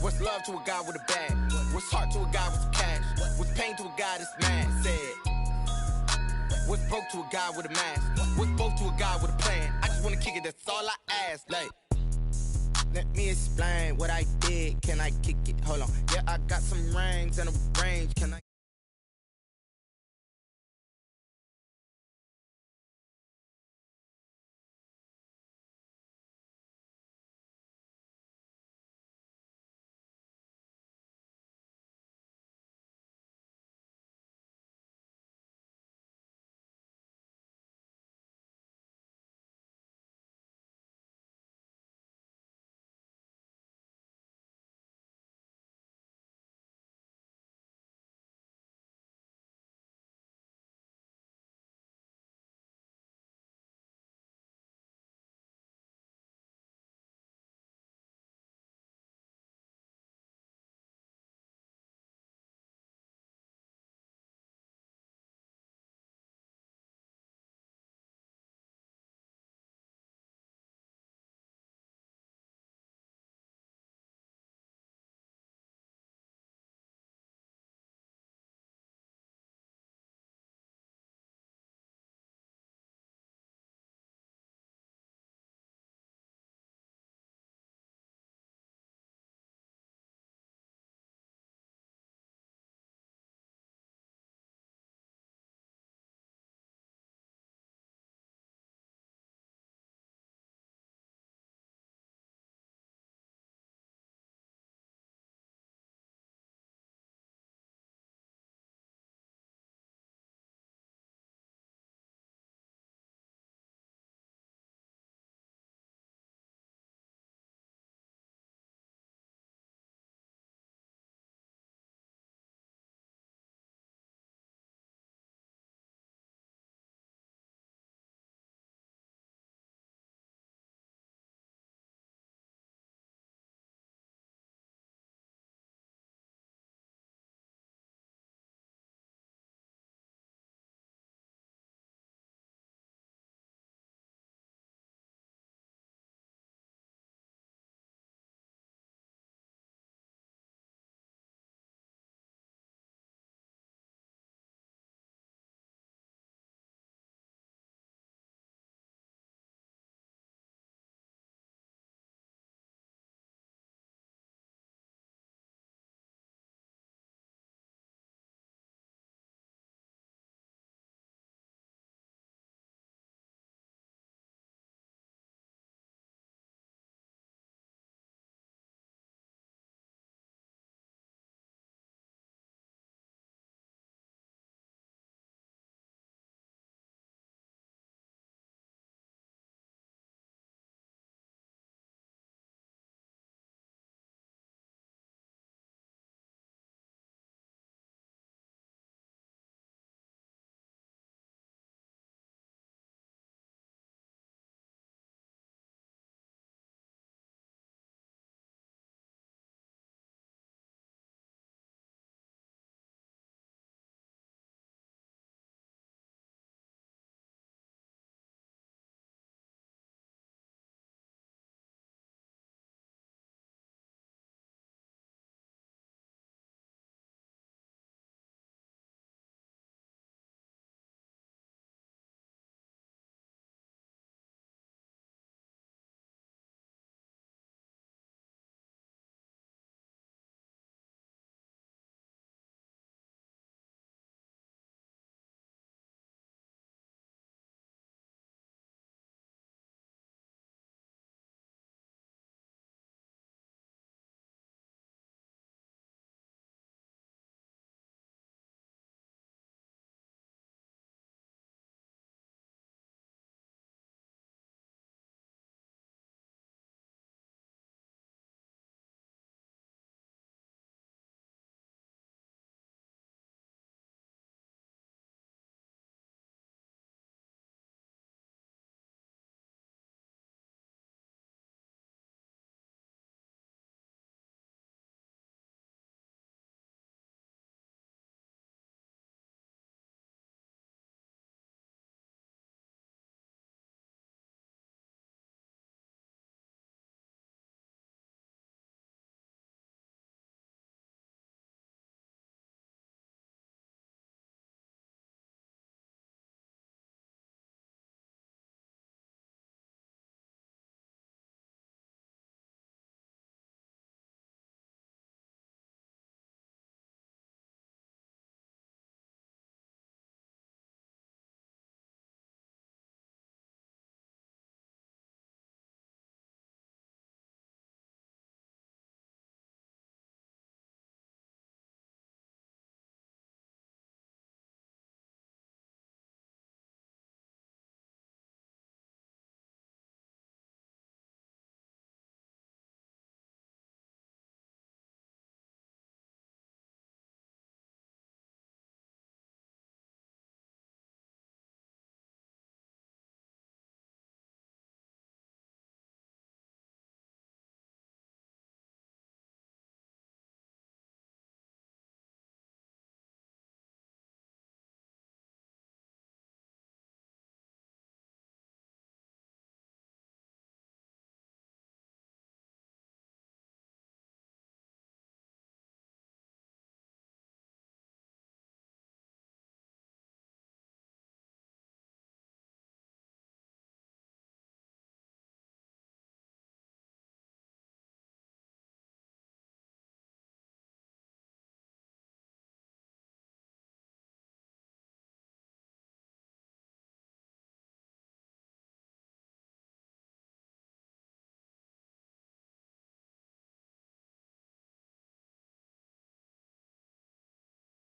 What's love to a guy with a bag? What's heart to a guy with some cash? What's pain to a guy that's mad? Said. What's broke to a guy with a mask? What's both to a guy with a plan? I just wanna kick it, that's all I ask. Like, let me explain what I did. Can I kick it? Hold on. Yeah, I got some rings and a range. Can I?